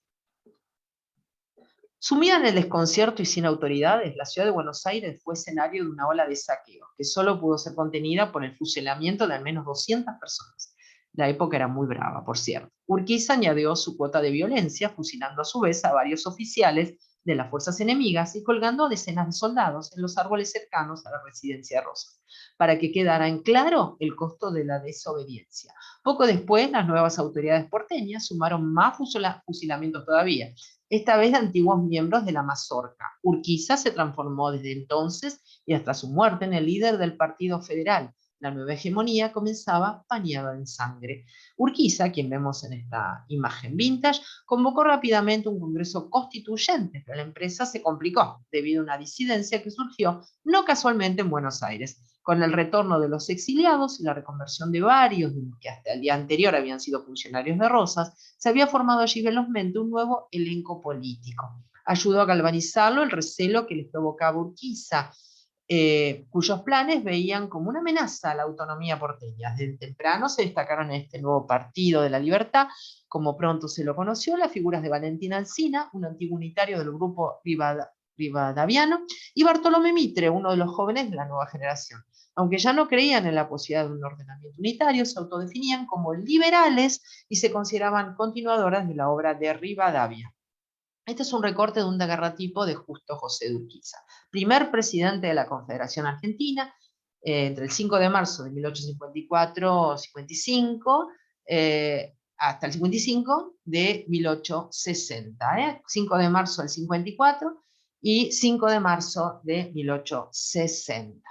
Sumida en el desconcierto y sin autoridades, la ciudad de Buenos Aires fue escenario de una ola de saqueos, que solo pudo ser contenida por el fusilamiento de al menos 200 personas. La época era muy brava, por cierto. Urquiza añadió su cuota de violencia, fusilando a su vez a varios oficiales de las fuerzas enemigas y colgando a decenas de soldados en los árboles cercanos a la residencia de Rosas, para que quedara en claro el costo de la desobediencia. Poco después, las nuevas autoridades porteñas sumaron más fusilamientos todavía, esta vez de antiguos miembros de la mazorca. Urquiza se transformó desde entonces y hasta su muerte en el líder del Partido Federal. La nueva hegemonía comenzaba bañada en sangre. Urquiza, quien vemos en esta imagen vintage, convocó rápidamente un congreso constituyente, pero la empresa se complicó debido a una disidencia que surgió no casualmente en Buenos Aires. Con el retorno de los exiliados y la reconversión de varios que hasta el día anterior habían sido funcionarios de Rosas, se había formado allí velozmente un nuevo elenco político. Ayudó a galvanizarlo el recelo que les provocaba Urquiza, cuyos planes veían como una amenaza a la autonomía porteña. Desde temprano se destacaron en este nuevo Partido de la Libertad, como pronto se lo conoció, las figuras de Valentín Alsina, un antiguo unitario del grupo rivadaviano, y Bartolomé Mitre, uno de los jóvenes de la nueva generación. Aunque ya no creían en la posibilidad de un ordenamiento unitario, se autodefinían como liberales y se consideraban continuadoras de la obra de Rivadavia. Este es un recorte de un daguerrotipo de Justo José de Urquiza, primer presidente de la Confederación Argentina, entre el 5 de marzo de 1854-55 hasta el 55 de 1860. 5 de marzo del 54 y 5 de marzo de 1860.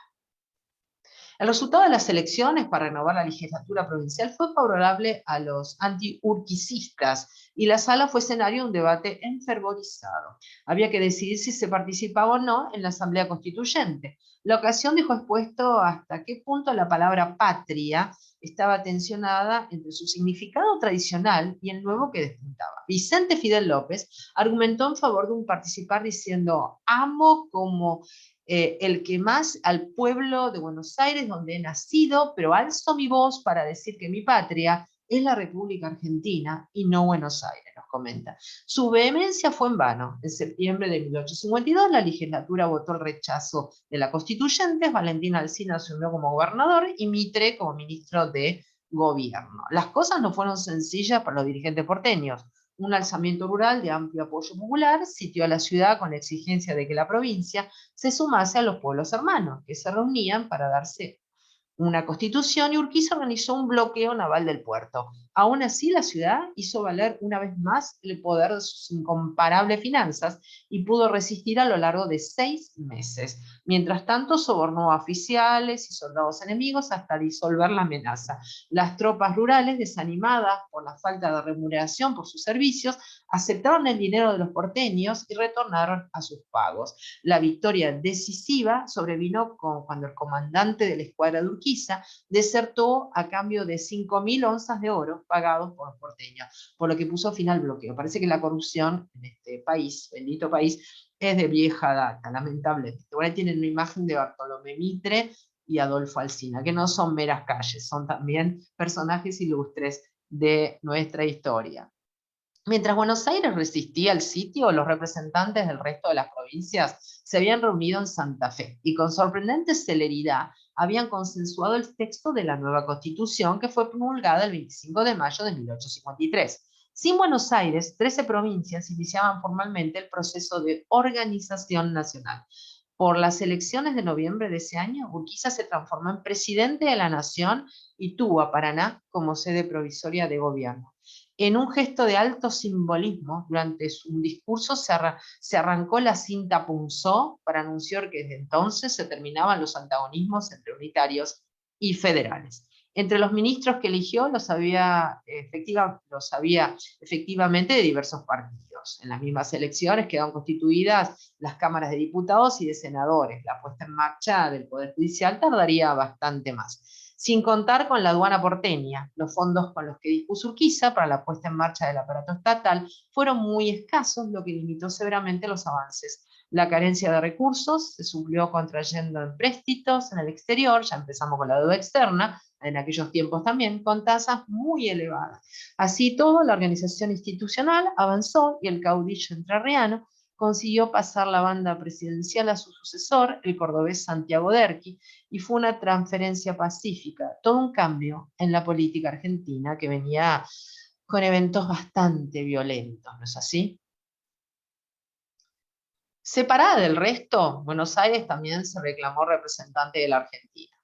El resultado de las elecciones para renovar la legislatura provincial fue favorable a los anti-urquicistas y la sala fue escenario de un debate enfervorizado. Había que decidir si se participaba o no en la Asamblea Constituyente. La ocasión dejó expuesto hasta qué punto la palabra patria estaba tensionada entre su significado tradicional y el nuevo que despuntaba. Vicente Fidel López argumentó en favor de un participar diciendo: amo como el que más al pueblo de Buenos Aires, donde he nacido, pero alzo mi voz para decir que mi patria es la República Argentina y no Buenos Aires, nos comenta. Su vehemencia fue en vano. En septiembre de 1852 la legislatura votó el rechazo de la constituyente, Valentín Alsina asumió como gobernador y Mitre como ministro de gobierno. Las cosas no fueron sencillas para los dirigentes porteños. Un alzamiento rural de amplio apoyo popular sitió a la ciudad con la exigencia de que la provincia se sumase a los pueblos hermanos, que se reunían para darse una constitución, y Urquiza organizó un bloqueo naval del puerto. Aún así, la ciudad hizo valer una vez más el poder de sus incomparables finanzas y pudo resistir a lo largo de 6 meses. Mientras tanto, sobornó a oficiales y soldados enemigos hasta disolver la amenaza. Las tropas rurales, desanimadas por la falta de remuneración por sus servicios, aceptaron el dinero de los porteños y retornaron a sus pagos. La victoria decisiva sobrevino cuando el comandante de la escuadra de Urquiza desertó a cambio de 5.000 onzas de oro pagados por los porteños, por lo que puso fin al bloqueo. Parece que la corrupción en este país, bendito país, es de vieja data, lamentablemente. Ahora tienen una imagen de Bartolomé Mitre y Adolfo Alsina, que no son meras calles, son también personajes ilustres de nuestra historia. Mientras Buenos Aires resistía al sitio, los representantes del resto de las provincias se habían reunido en Santa Fe y con sorprendente celeridad habían consensuado el texto de la nueva Constitución, que fue promulgada el 25 de mayo de 1853. Sin Buenos Aires, 13 provincias iniciaban formalmente el proceso de organización nacional. Por las elecciones de noviembre de ese año, Urquiza se transformó en presidente de la nación y tuvo a Paraná como sede provisoria de gobierno. En un gesto de alto simbolismo, durante su discurso se arrancó la cinta punzó para anunciar que desde entonces se terminaban los antagonismos entre unitarios y federales. Entre los ministros que eligió los había efectivamente de diversos partidos. En las mismas elecciones quedaron constituidas las cámaras de diputados y de senadores. La puesta en marcha del Poder Judicial tardaría bastante más. Sin contar con la aduana porteña, los fondos con los que dispuso Urquiza para la puesta en marcha del aparato estatal fueron muy escasos, lo que limitó severamente los avances. La carencia de recursos se suplió contrayendo empréstitos en el exterior, ya empezamos con la deuda externa, en aquellos tiempos también, con tasas muy elevadas. Así todo, la organización institucional avanzó y el caudillo entrerriano consiguió pasar la banda presidencial a su sucesor, el cordobés Santiago Derqui, y fue una transferencia pacífica, todo un cambio en la política argentina que venía con eventos bastante violentos, ¿no es así? Separada del resto, Buenos Aires también se reclamó representante de la Argentina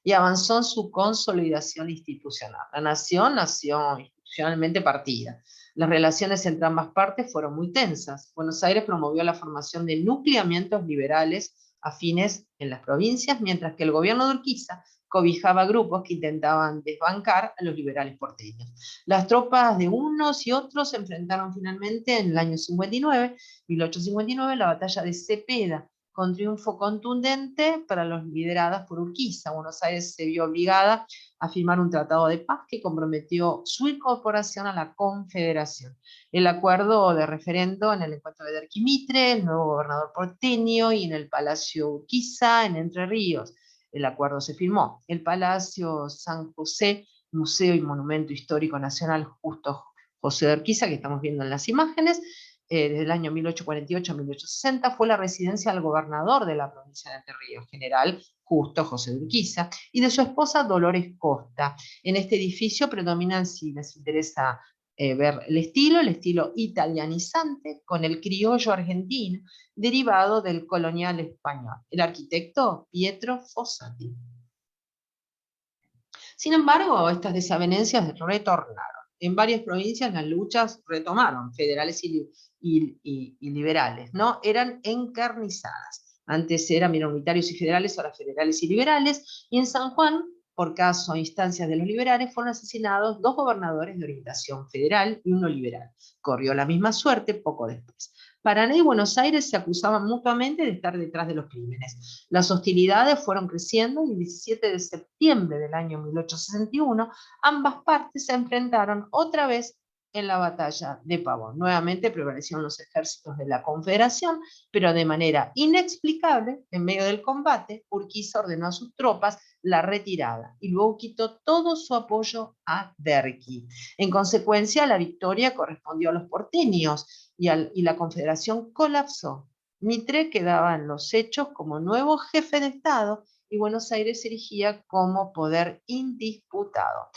y avanzó en su consolidación institucional. La nación nació institucionalmente partida. Las relaciones entre ambas partes fueron muy tensas. Buenos Aires promovió la formación de nucleamientos liberales afines en las provincias, mientras que el gobierno de Urquiza cobijaba grupos que intentaban desbancar a los liberales porteños. Las tropas de unos y otros se enfrentaron finalmente en el año 59, 1859, la batalla de Cepeda, con triunfo contundente para los lideradas por Urquiza. Buenos Aires se vio obligada a firmar un tratado de paz que comprometió su incorporación a la Confederación. El acuerdo de referendo en el encuentro de Derqui Mitre, el nuevo gobernador porteño, y en el Palacio Urquiza, en Entre Ríos. El acuerdo se firmó. El Palacio San José, Museo y Monumento Histórico Nacional Justo José de Urquiza, que estamos viendo en las imágenes, desde el año 1848 a 1860, fue la residencia del gobernador de la provincia de Entre Ríos, general Justo José de Urquiza, y de su esposa Dolores Costa. En este edificio predominan, si les interesa ver el estilo italianizante con el criollo argentino, derivado del colonial español. El arquitecto Pietro Fossati. Sin embargo, estas desavenencias retornaron. En varias provincias las luchas retomaron, federales y liberales, ¿no? Eran encarnizadas. Antes eran minoritarios y federales, ahora federales y liberales, y en San Juan, por caso a instancias de los liberales, fueron asesinados 2 gobernadores de orientación federal y uno liberal. Corrió la misma suerte poco después. Paraná y Buenos Aires se acusaban mutuamente de estar detrás de los crímenes. Las hostilidades fueron creciendo y el 17 de septiembre del año 1861 ambas partes se enfrentaron otra vez en la batalla de Pavón. Nuevamente prevalecieron los ejércitos de la Confederación, pero de manera inexplicable, en medio del combate, Urquiza ordenó a sus tropas la retirada y luego quitó todo su apoyo a Derqui. En consecuencia, la victoria correspondió a los porteños y la Confederación colapsó. Mitre quedaba en los hechos como nuevo jefe de Estado y Buenos Aires se erigía como poder indisputado.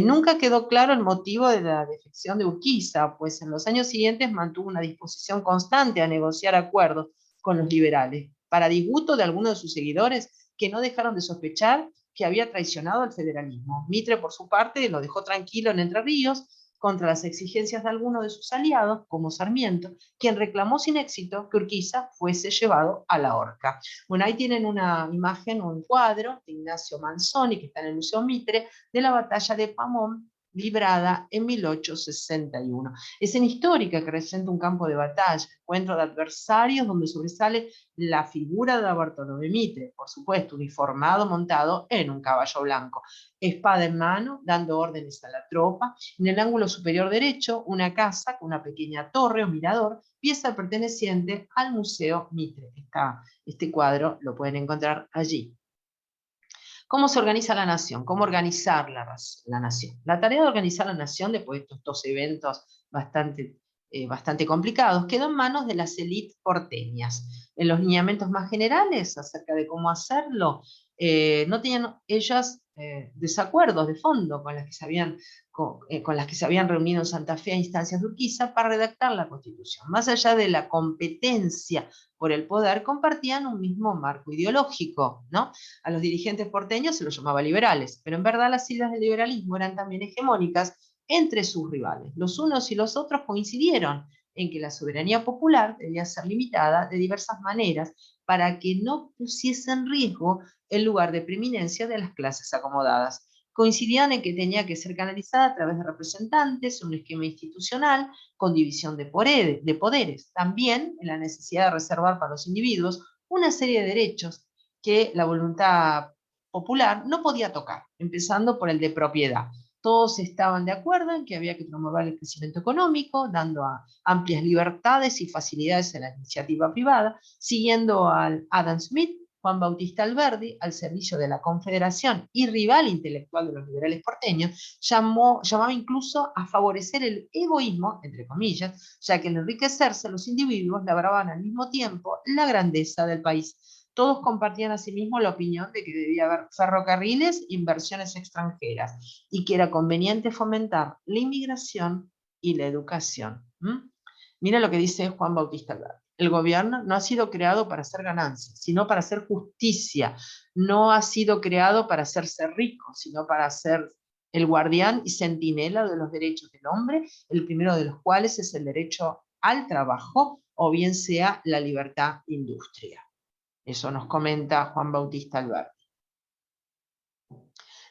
Nunca quedó claro el motivo de la defección de Urquiza, pues en los años siguientes mantuvo una disposición constante a negociar acuerdos con los liberales, para disgusto de algunos de sus seguidores que no dejaron de sospechar que había traicionado al federalismo. Mitre, por su parte, lo dejó tranquilo en Entre Ríos contra las exigencias de algunos de sus aliados, como Sarmiento, quien reclamó sin éxito que Urquiza fuese llevado a la horca. Bueno, ahí tienen una imagen, un cuadro de Ignacio Manzoni, que está en el Museo Mitre, de la batalla de Pamón, librada en 1861. Escena histórica que representa un campo de batalla, encuentro de adversarios donde sobresale la figura de Bartolomé Mitre, por supuesto, uniformado, montado en un caballo blanco, espada en mano, dando órdenes a la tropa. En el ángulo superior derecho, una casa con una pequeña torre o mirador, pieza perteneciente al Museo Mitre. Este cuadro lo pueden encontrar allí. ¿Cómo se organiza la nación? ¿Cómo organizar la nación? La tarea de organizar la nación, después de estos eventos bastante complicados, quedó en manos de las élites porteñas. En los lineamientos más generales acerca de cómo hacerlo, no tenían ellas desacuerdos de fondo con las que se habían reunido en Santa Fe a instancias de Urquiza para redactar la Constitución. Más allá de la competencia por el poder, compartían un mismo marco ideológico, ¿no? A los dirigentes porteños se los llamaba liberales, pero en verdad las ideas del liberalismo eran también hegemónicas entre sus rivales. Los unos y los otros coincidieron en que la soberanía popular debía ser limitada de diversas maneras para que no pusiese en riesgo el lugar de preeminencia de las clases acomodadas. Coincidían en que tenía que ser canalizada a través de representantes, un esquema institucional con división de poderes. También en la necesidad de reservar para los individuos una serie de derechos que la voluntad popular no podía tocar, empezando por el de propiedad. Todos estaban de acuerdo en que había que promover el crecimiento económico, dando amplias libertades y facilidades a la iniciativa privada, siguiendo al Adam Smith, Juan Bautista Alberdi, al servicio de la Confederación y rival intelectual de los liberales porteños, llamaba incluso a favorecer el egoísmo, entre comillas, ya que al enriquecerse los individuos labraban al mismo tiempo la grandeza del país. Todos compartían asimismo la opinión de que debía haber ferrocarriles e inversiones extranjeras y que era conveniente fomentar la inmigración y la educación. Mira lo que dice Juan Bautista Alberdi. El gobierno no ha sido creado para hacer ganancias, sino para hacer justicia. No ha sido creado para hacerse rico, sino para ser el guardián y centinela de los derechos del hombre, el primero de los cuales es el derecho al trabajo o bien sea la libertad de industria. Eso nos comenta Juan Bautista Alberdi.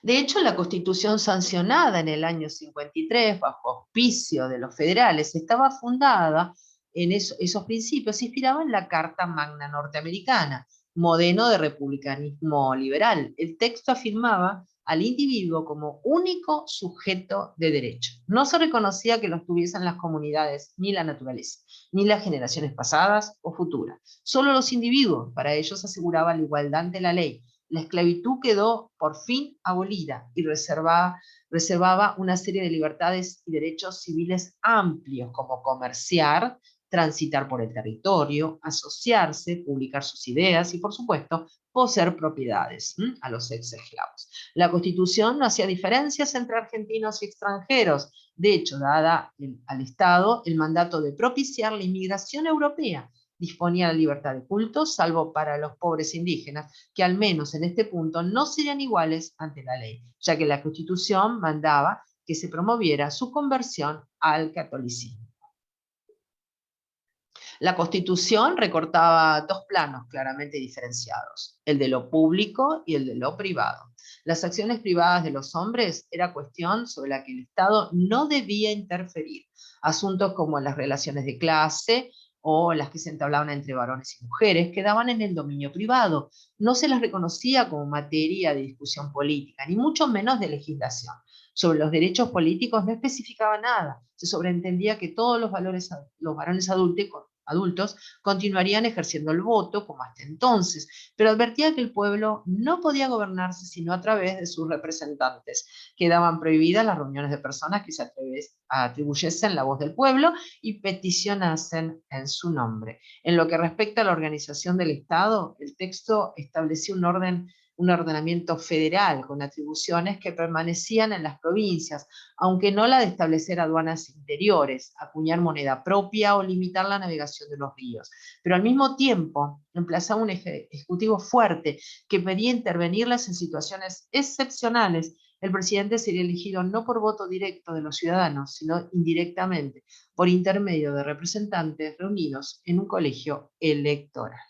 De hecho, la Constitución sancionada en el año 53, bajo auspicio de los federales, estaba fundada en esos principios, se inspiraba en la Carta Magna norteamericana, modelo de republicanismo liberal. El texto afirmaba al individuo como único sujeto de derecho. No se reconocía que los tuviesen las comunidades, ni la naturaleza, ni las generaciones pasadas o futuras. Solo los individuos, para ellos aseguraba la igualdad ante la ley. La esclavitud quedó por fin abolida y reservaba una serie de libertades y derechos civiles amplios, como comerciar, transitar por el territorio, asociarse, publicar sus ideas y, por supuesto, poseer propiedades a los ex esclavos. La Constitución no hacía diferencias entre argentinos y extranjeros. De hecho, dada al Estado el mandato de propiciar la inmigración europea, disponía de la libertad de culto, salvo para los pobres indígenas, que al menos en este punto no serían iguales ante la ley, ya que la Constitución mandaba que se promoviera su conversión al catolicismo. La Constitución recortaba dos planos claramente diferenciados, el de lo público y el de lo privado. Las acciones privadas de los hombres era cuestión sobre la que el Estado no debía interferir. Asuntos como las relaciones de clase o las que se entablaban entre varones y mujeres quedaban en el dominio privado. No se las reconocía como materia de discusión política, ni mucho menos de legislación. Sobre los derechos políticos no especificaba nada. Se sobreentendía que todos los varones adultos continuarían ejerciendo el voto como hasta entonces, pero advertía que el pueblo no podía gobernarse sino a través de sus representantes. Quedaban prohibidas las reuniones de personas que se atribuyesen la voz del pueblo y peticionasen en su nombre. En lo que respecta a la organización del Estado, el texto establecía un ordenamiento federal con atribuciones que permanecían en las provincias, aunque no la de establecer aduanas interiores, acuñar moneda propia o limitar la navegación de los ríos. Pero al mismo tiempo emplazaba un ejecutivo fuerte que pedía intervenirlas en situaciones excepcionales. El presidente sería elegido no por voto directo de los ciudadanos, sino indirectamente, por intermedio de representantes reunidos en un colegio electoral.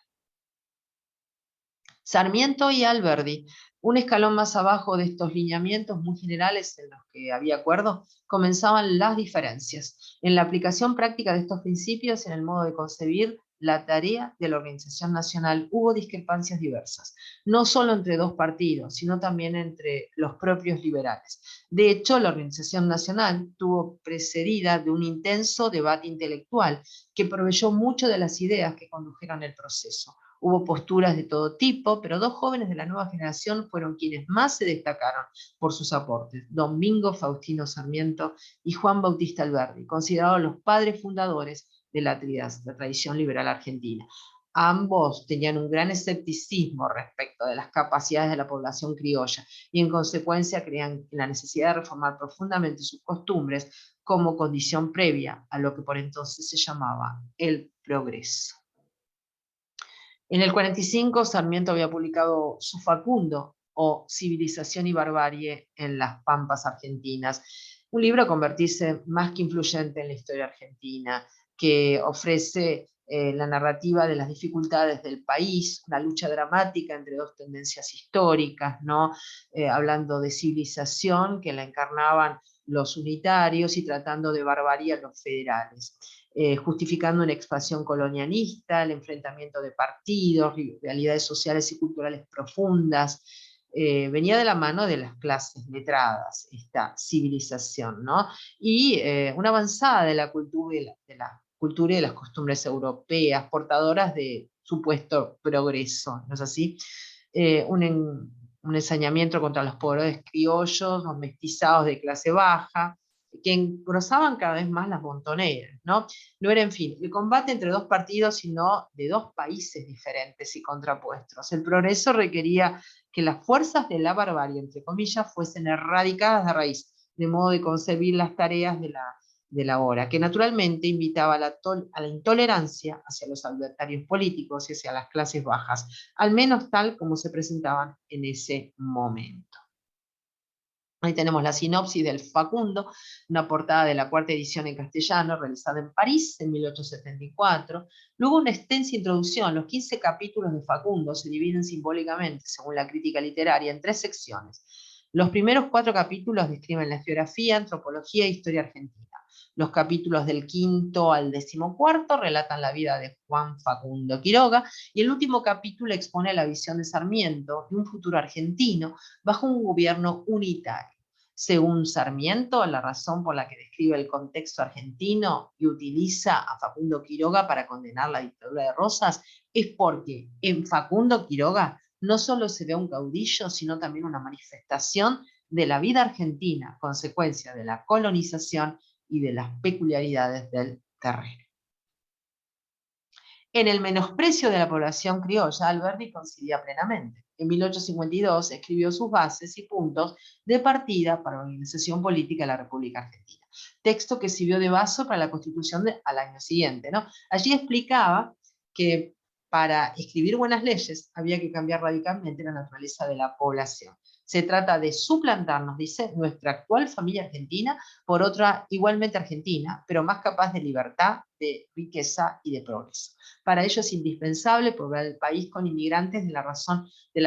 Sarmiento y Alberdi, un escalón más abajo de estos lineamientos muy generales en los que había acuerdo, comenzaban las diferencias. En la aplicación práctica de estos principios, en el modo de concebir la tarea de la organización nacional, hubo discrepancias diversas, no solo entre dos partidos, sino también entre los propios liberales. De hecho, la organización nacional tuvo precedida de un intenso debate intelectual que proveyó mucho de las ideas que condujeron el proceso. Hubo posturas de todo tipo, pero dos jóvenes de la nueva generación fueron quienes más se destacaron por sus aportes: Domingo Faustino Sarmiento y Juan Bautista Alberdi, considerados los padres fundadores de la tradición liberal argentina. Ambos tenían un gran escepticismo respecto de las capacidades de la población criolla y en consecuencia creían en la necesidad de reformar profundamente sus costumbres como condición previa a lo que por entonces se llamaba el progreso. En el 45, Sarmiento había publicado su Facundo, o Civilización y Barbarie en las Pampas Argentinas, un libro a convertirse más que influyente en la historia argentina, que ofrece la narrativa de las dificultades del país, una lucha dramática entre dos tendencias históricas, ¿no? Hablando de civilización, que la encarnaban los unitarios, y tratando de barbarie a los federales. Justificando una expansión colonialista, el enfrentamiento de partidos, realidades sociales y culturales profundas. Venía de la mano de las clases letradas, esta civilización, ¿no? Y una avanzada de la cultura y de las costumbres europeas, portadoras de supuesto progreso, ¿no es así? Un ensañamiento contra los pobladores criollos, los mestizados de clase baja, que engrosaban cada vez más las montoneras, ¿no? No era, en fin, el combate entre dos partidos, sino de dos países diferentes y contrapuestos. El progreso requería que las fuerzas de la barbarie, entre comillas, fuesen erradicadas de raíz, de modo de concebir las tareas de la hora, que naturalmente invitaba a la intolerancia hacia los adversarios políticos y hacia las clases bajas, al menos tal como se presentaban en ese momento. Ahí tenemos la sinopsis del Facundo, una portada de la cuarta edición en castellano, realizada en París en 1874. Luego una extensa introducción. Los 15 capítulos de Facundo se dividen simbólicamente, según la crítica literaria, en 3 secciones. Los primeros 4 capítulos describen la geografía, antropología e historia argentina. Los capítulos del 5º al 14º relatan la vida de Juan Facundo Quiroga, y el último capítulo expone la visión de Sarmiento de un futuro argentino bajo un gobierno unitario. Según Sarmiento, la razón por la que describe el contexto argentino y utiliza a Facundo Quiroga para condenar la dictadura de Rosas es porque en Facundo Quiroga no solo se ve un caudillo, sino también una manifestación de la vida argentina, consecuencia de la colonización y de las peculiaridades del terreno. En el menosprecio de la población criolla, Alberdi coincidía plenamente. En 1852 escribió sus bases y puntos de partida para la organización política de la República Argentina, texto que sirvió de base para la Constitución al año siguiente, ¿no? Allí explicaba que para escribir buenas leyes había que cambiar radicalmente la naturaleza de la población. Se trata de suplantar, nos dice, nuestra actual familia argentina por otra igualmente argentina, pero más capaz de libertad, de riqueza y de progreso. Para ello es indispensable poblar el país con inmigrantes de la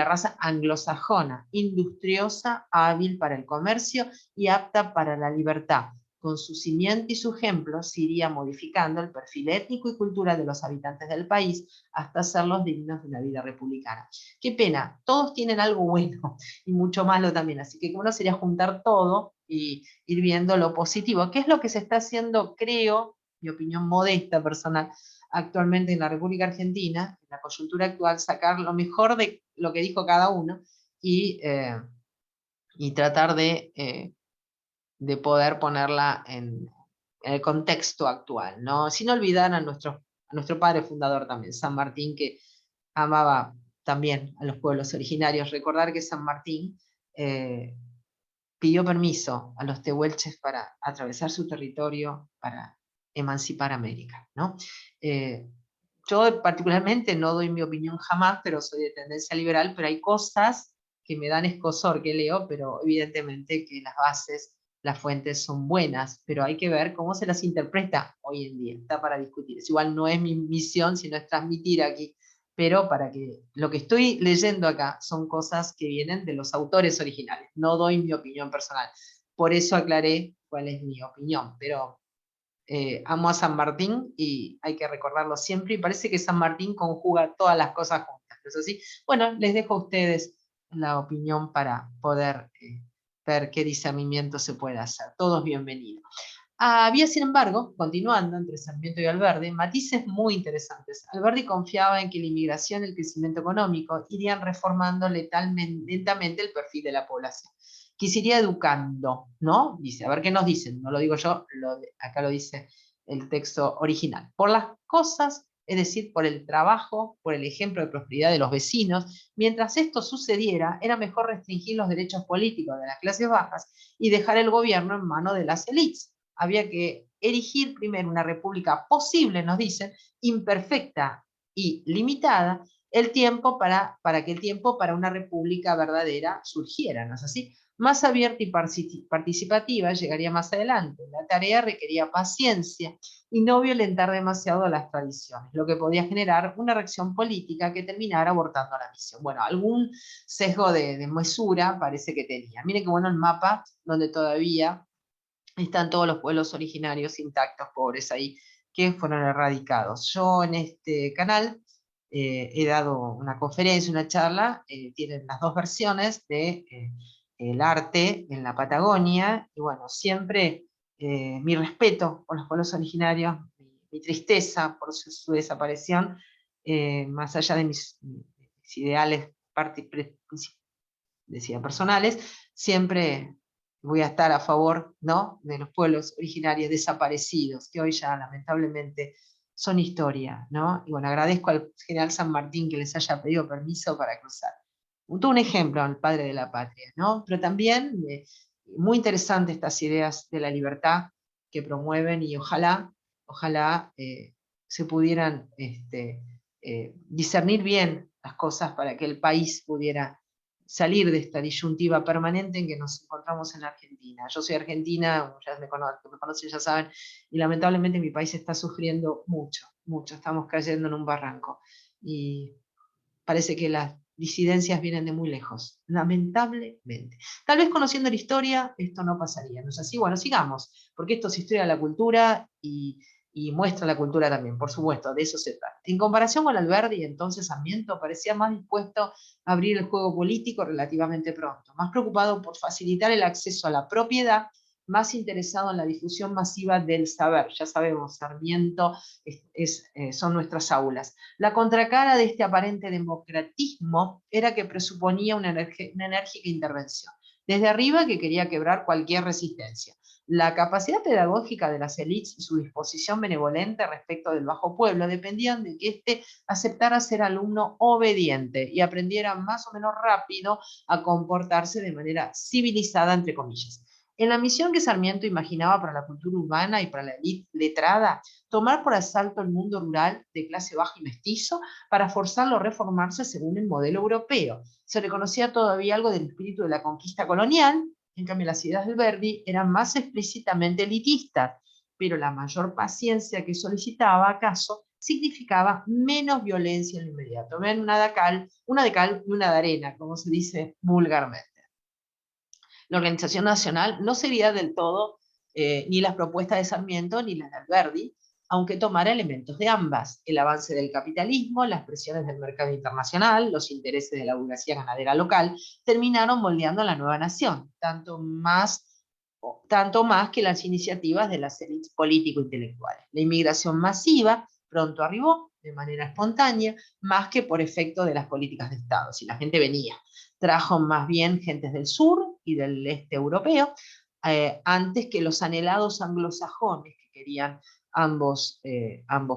raza anglosajona, industriosa, hábil para el comercio y apta para la libertad. Con su simiente y su ejemplo se iría modificando el perfil étnico y cultural de los habitantes del país hasta hacerlos dignos de una vida republicana. Qué pena, todos tienen algo bueno y mucho malo también, así que bueno sería juntar todo y ir viendo lo positivo, que es lo que se está haciendo, creo, mi opinión modesta personal, actualmente en la República Argentina, en la coyuntura actual, sacar lo mejor de lo que dijo cada uno y tratar de poder ponerla en el contexto actual, ¿no? Sin olvidar a nuestro padre fundador también, San Martín, que amaba también a los pueblos originarios. Recordar que San Martín pidió permiso a los tehuelches para atravesar su territorio, para emancipar América, ¿no? Yo particularmente no doy mi opinión jamás, pero soy de tendencia liberal, pero hay cosas que me dan escozor que leo, pero evidentemente que las bases, las fuentes son buenas, pero hay que ver cómo se las interpreta hoy en día, está para discutir. Es igual no es mi misión, sino es transmitir aquí, pero para que lo que estoy leyendo acá son cosas que vienen de los autores originales, no doy mi opinión personal. Por eso aclaré cuál es mi opinión, pero amo a San Martín y hay que recordarlo siempre, y parece que San Martín conjuga todas las cosas juntas, ¿no es así? Bueno, les dejo a ustedes la opinión para poder ver qué discernimiento se puede hacer. Todos bienvenidos. Había, sin embargo, continuando entre Sarmiento y Alberdi, matices muy interesantes. Alberdi confiaba en que la inmigración y el crecimiento económico irían reformando lentamente el perfil de la población, que se iría educando, ¿no? Dice, a ver qué nos dicen, no lo digo yo, acá lo dice el texto original. Por las cosas, es decir, por el trabajo, por el ejemplo de prosperidad de los vecinos, mientras esto sucediera, era mejor restringir los derechos políticos de las clases bajas y dejar el gobierno en manos de las élites. Había que erigir primero una república posible, nos dicen, imperfecta y limitada, para que el tiempo para una república verdadera surgiera, ¿no es así? Más abierta y participativa llegaría más adelante. La tarea requería paciencia y no violentar demasiado las tradiciones, lo que podía generar una reacción política que terminara abortando la misión. Bueno, algún sesgo de mesura parece que tenía. Miren qué bueno el mapa donde todavía están todos los pueblos originarios intactos, pobres ahí, que fueron erradicados. Yo en este canal he dado una conferencia, una charla, tienen las dos versiones de el arte en la Patagonia, y bueno, siempre mi respeto por los pueblos originarios, mi tristeza por su desaparición, más allá de mis ideales decía, personales, siempre voy a estar a favor, ¿no?, de los pueblos originarios desaparecidos, que hoy ya lamentablemente son historia, ¿no? Y bueno, agradezco al general San Martín que les haya pedido permiso para cruzar. Todo un ejemplo al padre de la patria, ¿no? Pero también muy interesante estas ideas de la libertad que promueven, y ojalá se pudieran discernir bien las cosas para que el país pudiera salir de esta disyuntiva permanente en que nos encontramos en la Argentina. Yo soy argentina, ya me conocen, ya saben, y lamentablemente mi país está sufriendo mucho, mucho, estamos cayendo en un barranco, y parece que las disidencias vienen de muy lejos, lamentablemente. Tal vez conociendo la historia esto no pasaría, ¿no es así? Bueno, sigamos, porque esto es historia de la cultura y muestra la cultura también, por supuesto, de eso se trata. En comparación con Alberdi, entonces Sarmiento parecía más dispuesto a abrir el juego político relativamente pronto, más preocupado por facilitar el acceso a la propiedad, más interesado en la difusión masiva del saber. Ya sabemos, Sarmiento son nuestras aulas. La contracara de este aparente democratismo era que presuponía una enérgica intervención, desde arriba, que quería quebrar cualquier resistencia. La capacidad pedagógica de las élites y su disposición benevolente respecto del bajo pueblo dependían de que éste aceptara ser alumno obediente y aprendiera más o menos rápido a comportarse de manera civilizada, entre comillas. En la misión que Sarmiento imaginaba para la cultura urbana y para la élite letrada, tomar por asalto el mundo rural de clase baja y mestizo para forzarlo a reformarse según el modelo europeo. Se reconocía todavía algo del espíritu de la conquista colonial, en cambio las ideas de Verdi eran más explícitamente elitistas, pero la mayor paciencia que solicitaba acaso significaba menos violencia en lo inmediato. Ven, una de cal y una de arena, como se dice vulgarmente. La Organización Nacional no seguía del todo ni las propuestas de Sarmiento ni las de Alberdi, aunque tomara elementos de ambas: el avance del capitalismo, las presiones del mercado internacional, los intereses de la burguesía ganadera local, terminaron moldeando a la nueva nación, tanto más que las iniciativas de las élites político-intelectuales. La inmigración masiva pronto arribó de manera espontánea, más que por efecto de las políticas de Estado. Si la gente venía, trajo más bien gentes del sur y del este europeo, antes que los anhelados anglosajones que querían ambos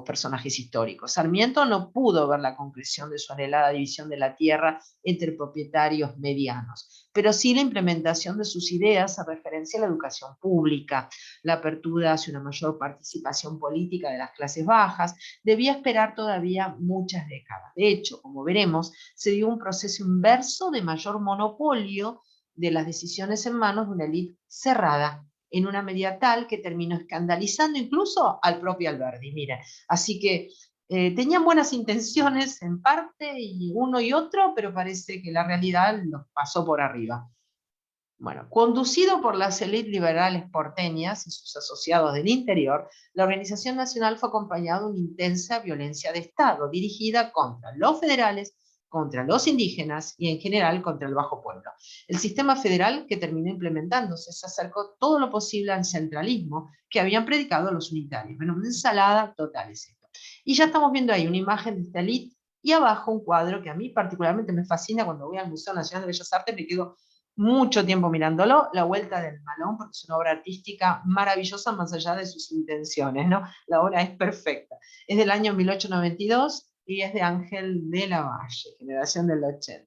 personajes históricos. Sarmiento no pudo ver la concreción de su anhelada división de la tierra entre propietarios medianos, pero sí la implementación de sus ideas a referencia a la educación pública, la apertura hacia una mayor participación política de las clases bajas, debía esperar todavía muchas décadas. De hecho, como veremos, se dio un proceso inverso de mayor monopolio de las decisiones en manos de una élite cerrada, en una medida tal que terminó escandalizando incluso al propio Alberdi. Mira, así que tenían buenas intenciones en parte, y uno y otro, pero parece que la realidad los pasó por arriba. Bueno, conducido por las élites liberales porteñas y sus asociados del interior, la Organización Nacional fue acompañada de una intensa violencia de Estado, dirigida contra los federales, contra los indígenas y en general contra el bajo pueblo. El sistema federal que terminó implementándose se acercó todo lo posible al centralismo que habían predicado los unitarios. Bueno, una ensalada total es esto. Y ya estamos viendo ahí una imagen de esta élite y abajo un cuadro que a mí particularmente me fascina. Cuando voy al Museo Nacional de Bellas Artes me quedo mucho tiempo mirándolo, La Vuelta del Malón, porque es una obra artística maravillosa más allá de sus intenciones, ¿no? La obra es perfecta. Es del año 1892 y es de Ángel de la Valle, generación del 80.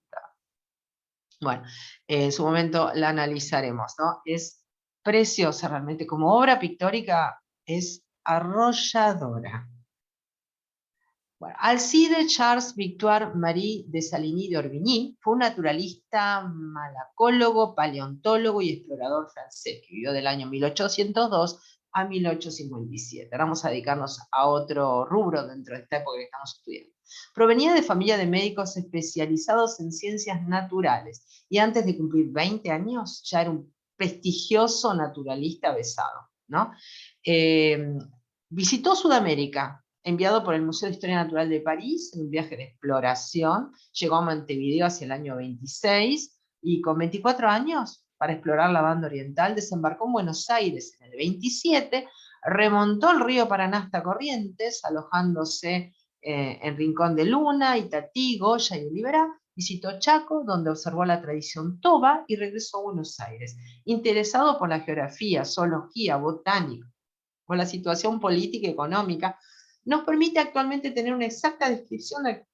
Bueno, en su momento la analizaremos, ¿no? Es preciosa realmente, como obra pictórica es arrolladora. Bueno, Alcide Charles Victoire Marie de Saligny d'Orbigny fue un naturalista, malacólogo, paleontólogo y explorador francés que vivió del año 1802 a 1857. Ahora vamos a dedicarnos a otro rubro dentro de esta época que estamos estudiando. Provenía de familia de médicos especializados en ciencias naturales y antes de cumplir 20 años ya era un prestigioso naturalista avesado, ¿no? Visitó Sudamérica, enviado por el Museo de Historia Natural de París en un viaje de exploración. Llegó a Montevideo hacia el año 26 y con 24 años, para explorar la banda oriental, desembarcó en Buenos Aires en el 27, remontó el río Paraná hasta Corrientes, alojándose en Rincón de Luna, Itatí, Goya y Liberá. Visitó Chaco, donde observó la tradición toba, y regresó a Buenos Aires. Interesado por la geografía, zoología, botánica, o la situación política y económica, nos permite actualmente tener una exacta descripción de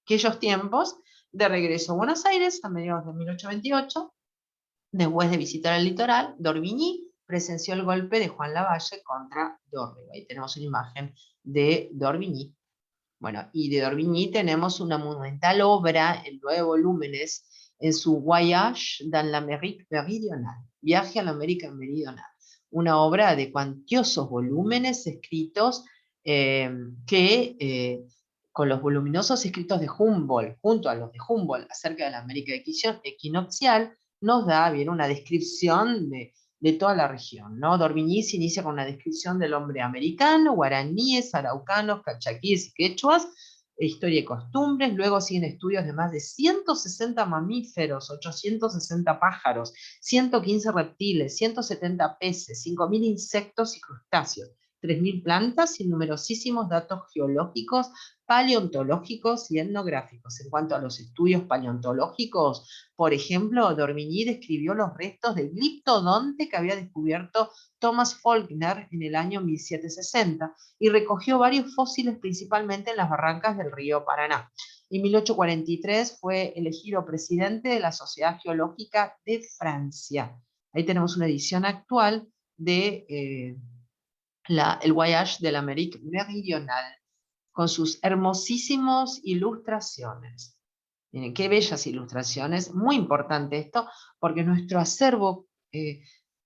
aquellos tiempos. De regreso a Buenos Aires a mediados de 1828, después de visitar el litoral, d'Orbigny presenció el golpe de Juan Lavalle contra Dorrego. Ahí tenemos una imagen de d'Orbigny. Bueno, y de d'Orbigny tenemos una monumental obra en 9 volúmenes en su Voyage dans l'Amérique méridionale, Viaje a la América Meridional, una obra de cuantiosos volúmenes escritos con los voluminosos escritos de Humboldt, junto a los de Humboldt acerca de la América equinoccial, nos da bien una descripción de toda la región, ¿no? d'Orbigny se inicia con una descripción del hombre americano, guaraníes, araucanos, cachaquíes y quechuas, historia y costumbres. Luego siguen estudios de más de 160 mamíferos, 860 pájaros, 115 reptiles, 170 peces, 5.000 insectos y crustáceos, 3.000 plantas y numerosísimos datos geológicos, paleontológicos y etnográficos. En cuanto a los estudios paleontológicos, por ejemplo, d'Orbigny describió los restos del gliptodonte que había descubierto Thomas Faulkner en el año 1760 y recogió varios fósiles principalmente en las barrancas del río Paraná. En 1843 fue elegido presidente de la Sociedad Geológica de Francia. Ahí tenemos una edición actual de el Voyage de l'Amérique Meridional, con sus hermosísimas ilustraciones. Miren, qué bellas ilustraciones, muy importante esto, porque nuestro acervo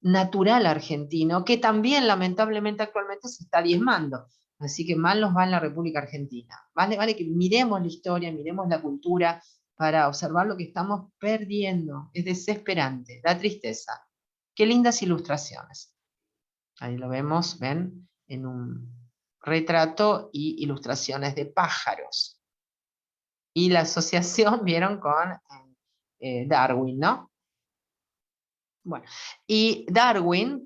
natural argentino, que también lamentablemente actualmente se está diezmando, así que mal nos va en la República Argentina. Vale que miremos la historia, miremos la cultura, para observar lo que estamos perdiendo. Es desesperante, da tristeza. Qué lindas ilustraciones. Ahí lo vemos, ven, en un retrato y ilustraciones de pájaros. Y la asociación, vieron, con Darwin, ¿no? Bueno, y Darwin,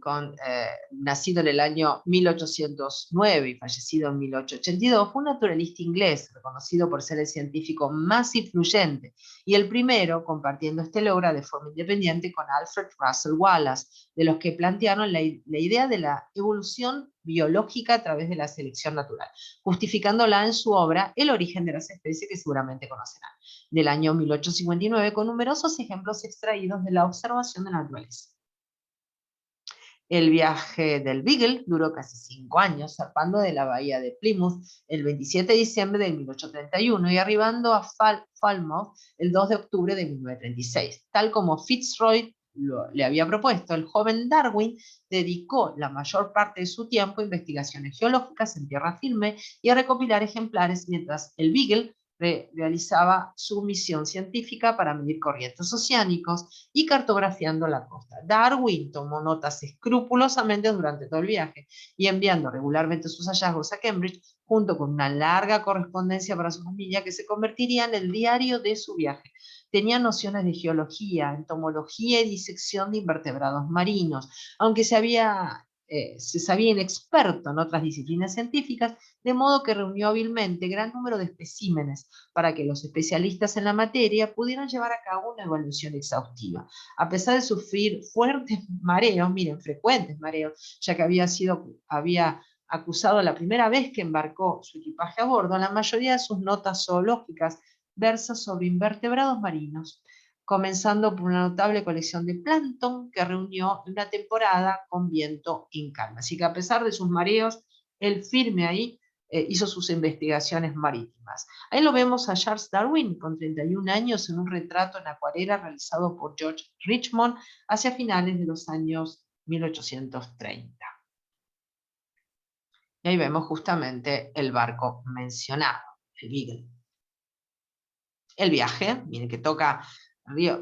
nacido en el año 1809 y fallecido en 1882, fue un naturalista inglés, reconocido por ser el científico más influyente, y el primero compartiendo este logro de forma independiente con Alfred Russel Wallace, de los que plantearon la idea de la evolución biológica a través de la selección natural, justificándola en su obra El origen de las especies, que seguramente conocerán, del año 1859, con numerosos ejemplos extraídos de la observación de la naturaleza. El viaje del Beagle duró casi 5 años, zarpando de la bahía de Plymouth el 27 de diciembre de 1831 y arribando a Falmouth el 2 de octubre de 1936. Tal como Fitzroy le había propuesto, el joven Darwin dedicó la mayor parte de su tiempo a investigaciones geológicas en tierra firme y a recopilar ejemplares, mientras el Beagle realizaba su misión científica para medir corrientes oceánicos y cartografiando la costa. Darwin tomó notas escrupulosamente durante todo el viaje y enviando regularmente sus hallazgos a Cambridge, junto con una larga correspondencia para su familia que se convertiría en el diario de su viaje. Tenía nociones de geología, entomología y disección de invertebrados marinos, aunque se sabía inexperto en otras disciplinas científicas, de modo que reunió hábilmente gran número de especímenes para que los especialistas en la materia pudieran llevar a cabo una evaluación exhaustiva. A pesar de sufrir fuertes mareos, miren, frecuentes mareos, ya que había acusado la primera vez que embarcó su equipaje a bordo, la mayoría de sus notas zoológicas versa sobre invertebrados marinos, comenzando por una notable colección de plancton que reunió en una temporada con viento en calma. Así que a pesar de sus mareos, él firme ahí hizo sus investigaciones marítimas. Ahí lo vemos a Charles Darwin con 31 años en un retrato en acuarela realizado por George Richmond hacia finales de los años 1830. Y ahí vemos justamente el barco mencionado, el Beagle. El viaje, miren que toca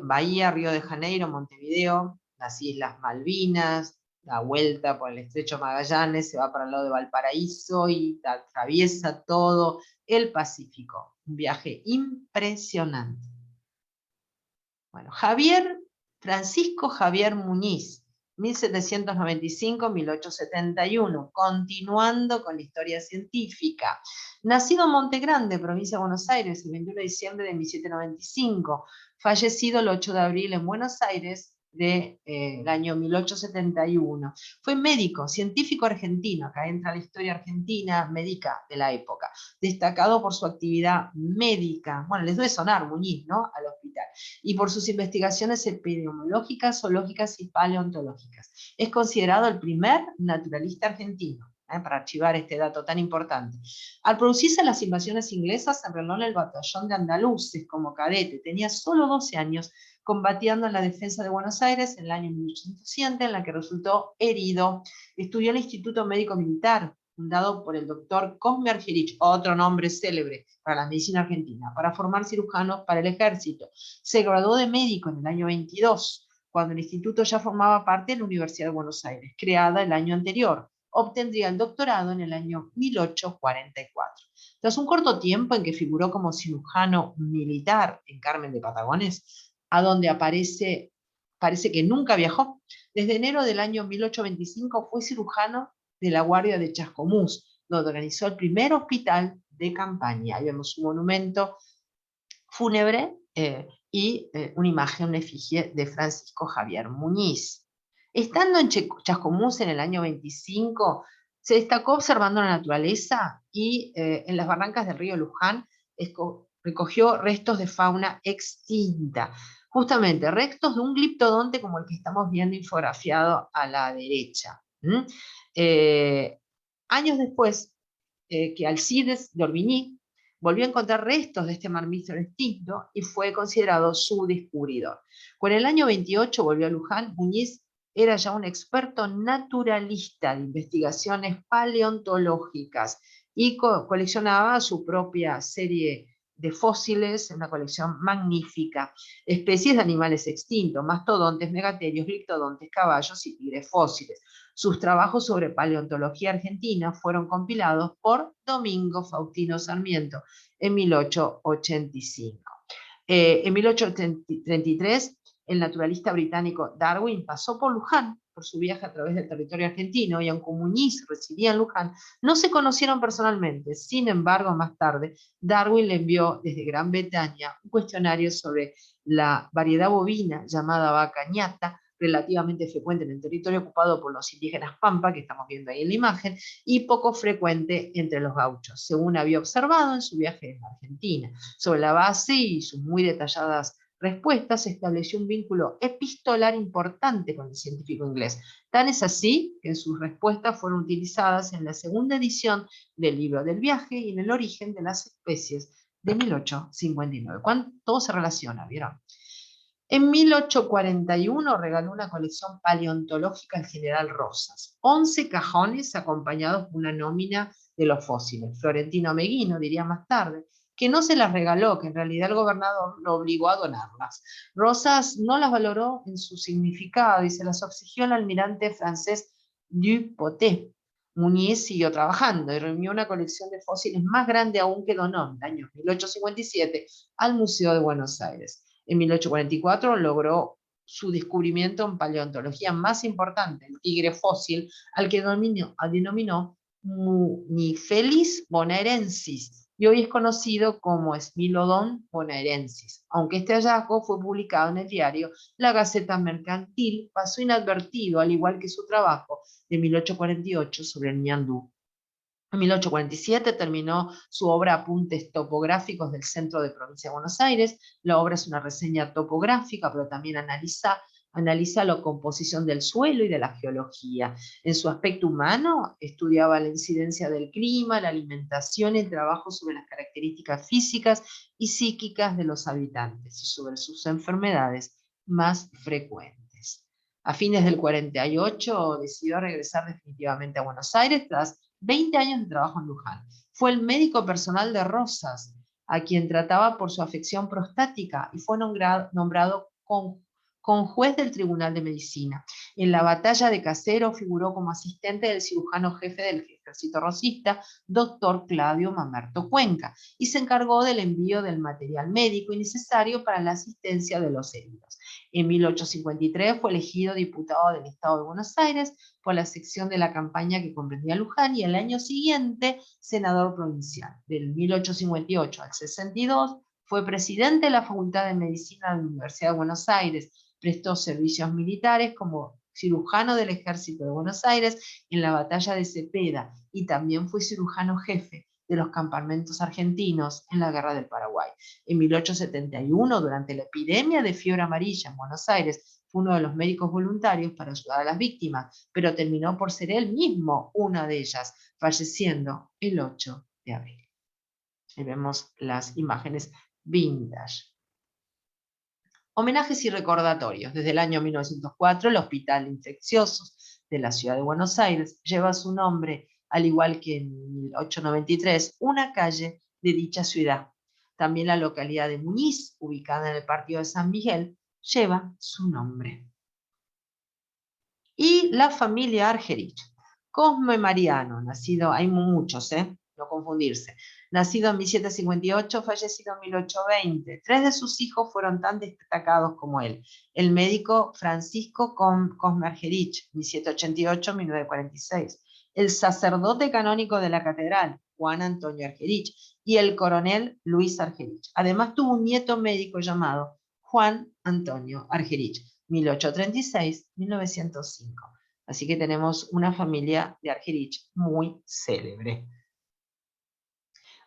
Bahía, Río de Janeiro, Montevideo, las Islas Malvinas, da vuelta por el Estrecho Magallanes, se va para el lado de Valparaíso y atraviesa todo el Pacífico. Un viaje impresionante. Bueno, Francisco Javier Muñiz, 1795-1871, continuando con la historia científica. Nacido en Monte Grande, provincia de Buenos Aires, el 21 de diciembre de 1795, fallecido el 8 de abril en Buenos Aires del año 1871. Fue médico, científico argentino, acá entra la historia argentina médica de la época, destacado por su actividad médica, bueno, les debe sonar Muñiz, ¿no?, al hospital, y por sus investigaciones epidemiológicas, zoológicas y paleontológicas. Es considerado el primer naturalista argentino, para archivar este dato tan importante. Al producirse las invasiones inglesas, se enroló en el batallón de andaluces como cadete. Tenía solo 12 años, combatiendo en la defensa de Buenos Aires en el año 1807, en la que resultó herido. Estudió en el Instituto Médico Militar, fundado por el doctor Cosme Argerich, otro nombre célebre para la medicina argentina, para formar cirujanos para el ejército. Se graduó de médico en el año 22, cuando el instituto ya formaba parte de la Universidad de Buenos Aires, creada el año anterior. Obtendría el doctorado en el año 1844. Tras un corto tiempo en que figuró como cirujano militar en Carmen de Patagones, a donde parece que nunca viajó, desde enero del año 1825 fue cirujano de la Guardia de Chascomús, donde organizó el primer hospital de campaña. Ahí vemos un monumento fúnebre y una imagen, una efigie de Francisco Javier Muñiz. Estando en Chascomús en el año 25, se destacó observando la naturaleza y en las barrancas del río Luján recogió restos de fauna extinta. Justamente, restos de un gliptodonte como el que estamos viendo infografiado a la derecha. Años después, que Alcides d'Orbigny volvió a encontrar restos de este mamífero extinto y fue considerado su descubridor. Con el año 28 volvió a Luján. Muñiz era ya un experto naturalista de investigaciones paleontológicas y coleccionaba su propia serie de fósiles, una colección magnífica, especies de animales extintos, mastodontes, megaterios, gliptodontes, caballos y tigres fósiles. Sus trabajos sobre paleontología argentina fueron compilados por Domingo Faustino Sarmiento en 1885. En 1833, el naturalista británico Darwin pasó por Luján por su viaje a través del territorio argentino y aunque Muñiz residía en Luján, no se conocieron personalmente. Sin embargo, más tarde, Darwin le envió desde Gran Bretaña un cuestionario sobre la variedad bovina llamada vaca ñata, relativamente frecuente en el territorio ocupado por los indígenas Pampa, que estamos viendo ahí en la imagen, y poco frecuente entre los gauchos, según había observado en su viaje en Argentina. Sobre la base y sus muy detalladas respuestas, se estableció un vínculo epistolar importante con el científico inglés. Tan es así que sus respuestas fueron utilizadas en la segunda edición del libro del viaje y en el origen de las especies de 1859. Todo se relaciona, ¿vieron? En 1841 regaló una colección paleontológica al general Rosas, 11 cajones acompañados por una nómina de los fósiles. Florentino Meguino diría más tarde que no se las regaló, que en realidad el gobernador lo obligó a donarlas. Rosas no las valoró en su significado y se las exigió al almirante francés Dupotet. Muñiz siguió trabajando y reunió una colección de fósiles más grande aún que donó en el año 1857 al Museo de Buenos Aires. En 1844 logró su descubrimiento en paleontología más importante, el tigre fósil, al que denominó Munifelis bonaerensis, y hoy es conocido como Smilodon bonaerensis. Aunque este hallazgo fue publicado en el diario La Gaceta Mercantil, pasó inadvertido, al igual que su trabajo de 1848 sobre el ñandú. En 1847 terminó su obra Apuntes topográficos del centro de Provincia de Buenos Aires. La obra es una reseña topográfica, pero también analiza la composición del suelo y de la geología. En su aspecto humano, estudiaba la incidencia del clima, la alimentación y el trabajo sobre las características físicas y psíquicas de los habitantes y sobre sus enfermedades más frecuentes. A fines del 48 decidió regresar definitivamente a Buenos Aires tras 20 años de trabajo en Luján. Fue el médico personal de Rosas, a quien trataba por su afección prostática, y fue nombrado juez del Tribunal de Medicina. En la batalla de Caseros figuró como asistente del cirujano jefe del ejército rosista, doctor Claudio Mamerto Cuenca, y se encargó del envío del material médico y necesario para la asistencia de los heridos. En 1853 fue elegido diputado del Estado de Buenos Aires por la sección de la campaña que comprendía Luján, y al año siguiente senador provincial. Del 1858 al 62 fue presidente de la Facultad de Medicina de la Universidad de Buenos Aires. Prestó servicios militares como cirujano del Ejército de Buenos Aires en la batalla de Cepeda y también fue cirujano jefe de los campamentos argentinos en la Guerra del Paraguay. En 1871, durante la epidemia de fiebre amarilla en Buenos Aires, fue uno de los médicos voluntarios para ayudar a las víctimas, pero terminó por ser él mismo una de ellas, falleciendo el 8 de abril. Ahí vemos las imágenes vintage. Homenajes y recordatorios. Desde el año 1904, el Hospital de Infecciosos de la Ciudad de Buenos Aires lleva su nombre, al igual que en 1893, una calle de dicha ciudad. También la localidad de Muñiz, ubicada en el partido de San Miguel, lleva su nombre. Y la familia Argerich. Cosme Mariano, nacido, hay muchos, no confundirse, nacido en 1758, fallecido en 1820. 3 de sus hijos fueron tan destacados como él. El médico Francisco Cosme Argerich, 1788-1946. El sacerdote canónico de la catedral, Juan Antonio Argerich, y el coronel Luis Argerich. Además tuvo un nieto médico llamado Juan Antonio Argerich, 1836-1905. Así que tenemos una familia de Argerich muy célebre.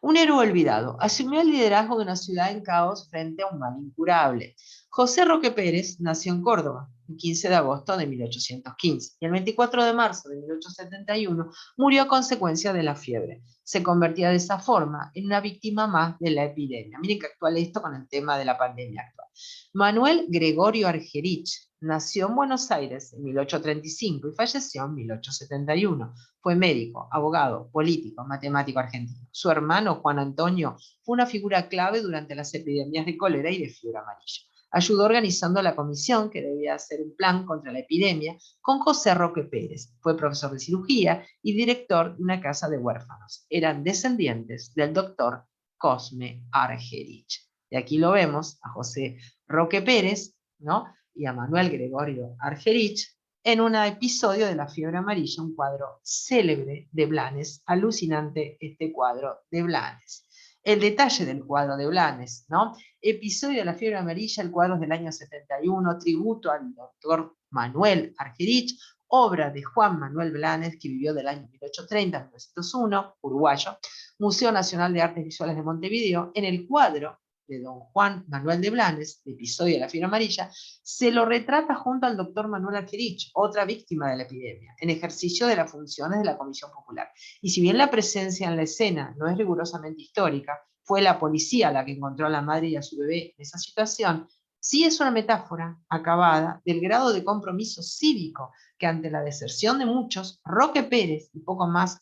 Un héroe olvidado. Asumió el liderazgo de una ciudad en caos frente a un mal incurable. José Roque Pérez nació en Córdoba el 15 de agosto de 1815 y el 24 de marzo de 1871 murió a consecuencia de la fiebre. Se convertía de esa forma en una víctima más de la epidemia. Miren que actual esto con el tema de la pandemia actual. Manuel Gregorio Argerich nació en Buenos Aires en 1835 y falleció en 1871. Fue médico, abogado, político, matemático argentino. Su hermano Juan Antonio fue una figura clave durante las epidemias de cólera y de fiebre amarilla. Ayudó organizando la comisión que debía hacer un plan contra la epidemia con José Roque Pérez. Fue profesor de cirugía y director de una casa de huérfanos. Eran descendientes del doctor Cosme Argerich. Y aquí lo vemos a José Roque Pérez, ¿no? Y a Manuel Gregorio Argerich en un episodio de la fiebre amarilla, un cuadro célebre de Blanes, alucinante este cuadro de Blanes. El detalle del cuadro de Blanes, ¿no? Episodio de la fiebre amarilla, el cuadro es del año 71, tributo al doctor Manuel Argerich, obra de Juan Manuel Blanes, que vivió del año 1830 a 1901, uruguayo, Museo Nacional de Artes Visuales de Montevideo. En el cuadro de don Juan Manuel de Blanes, de episodio de la fiebre amarilla, se lo retrata junto al doctor Manuel Argerich, otra víctima de la epidemia, en ejercicio de las funciones de la Comisión Popular. Y si bien la presencia en la escena no es rigurosamente histórica, fue la policía la que encontró a la madre y a su bebé en esa situación, sí es una metáfora acabada del grado de compromiso cívico que ante la deserción de muchos, Roque Pérez y poco más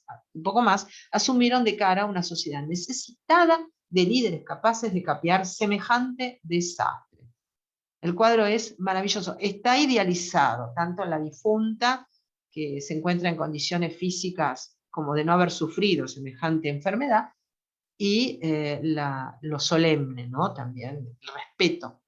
asumieron de cara a una sociedad necesitada de líderes capaces de capear semejante desastre. El cuadro es maravilloso, está idealizado, tanto la difunta, que se encuentra en condiciones físicas como de no haber sufrido semejante enfermedad, y lo solemne, ¿no? También el respeto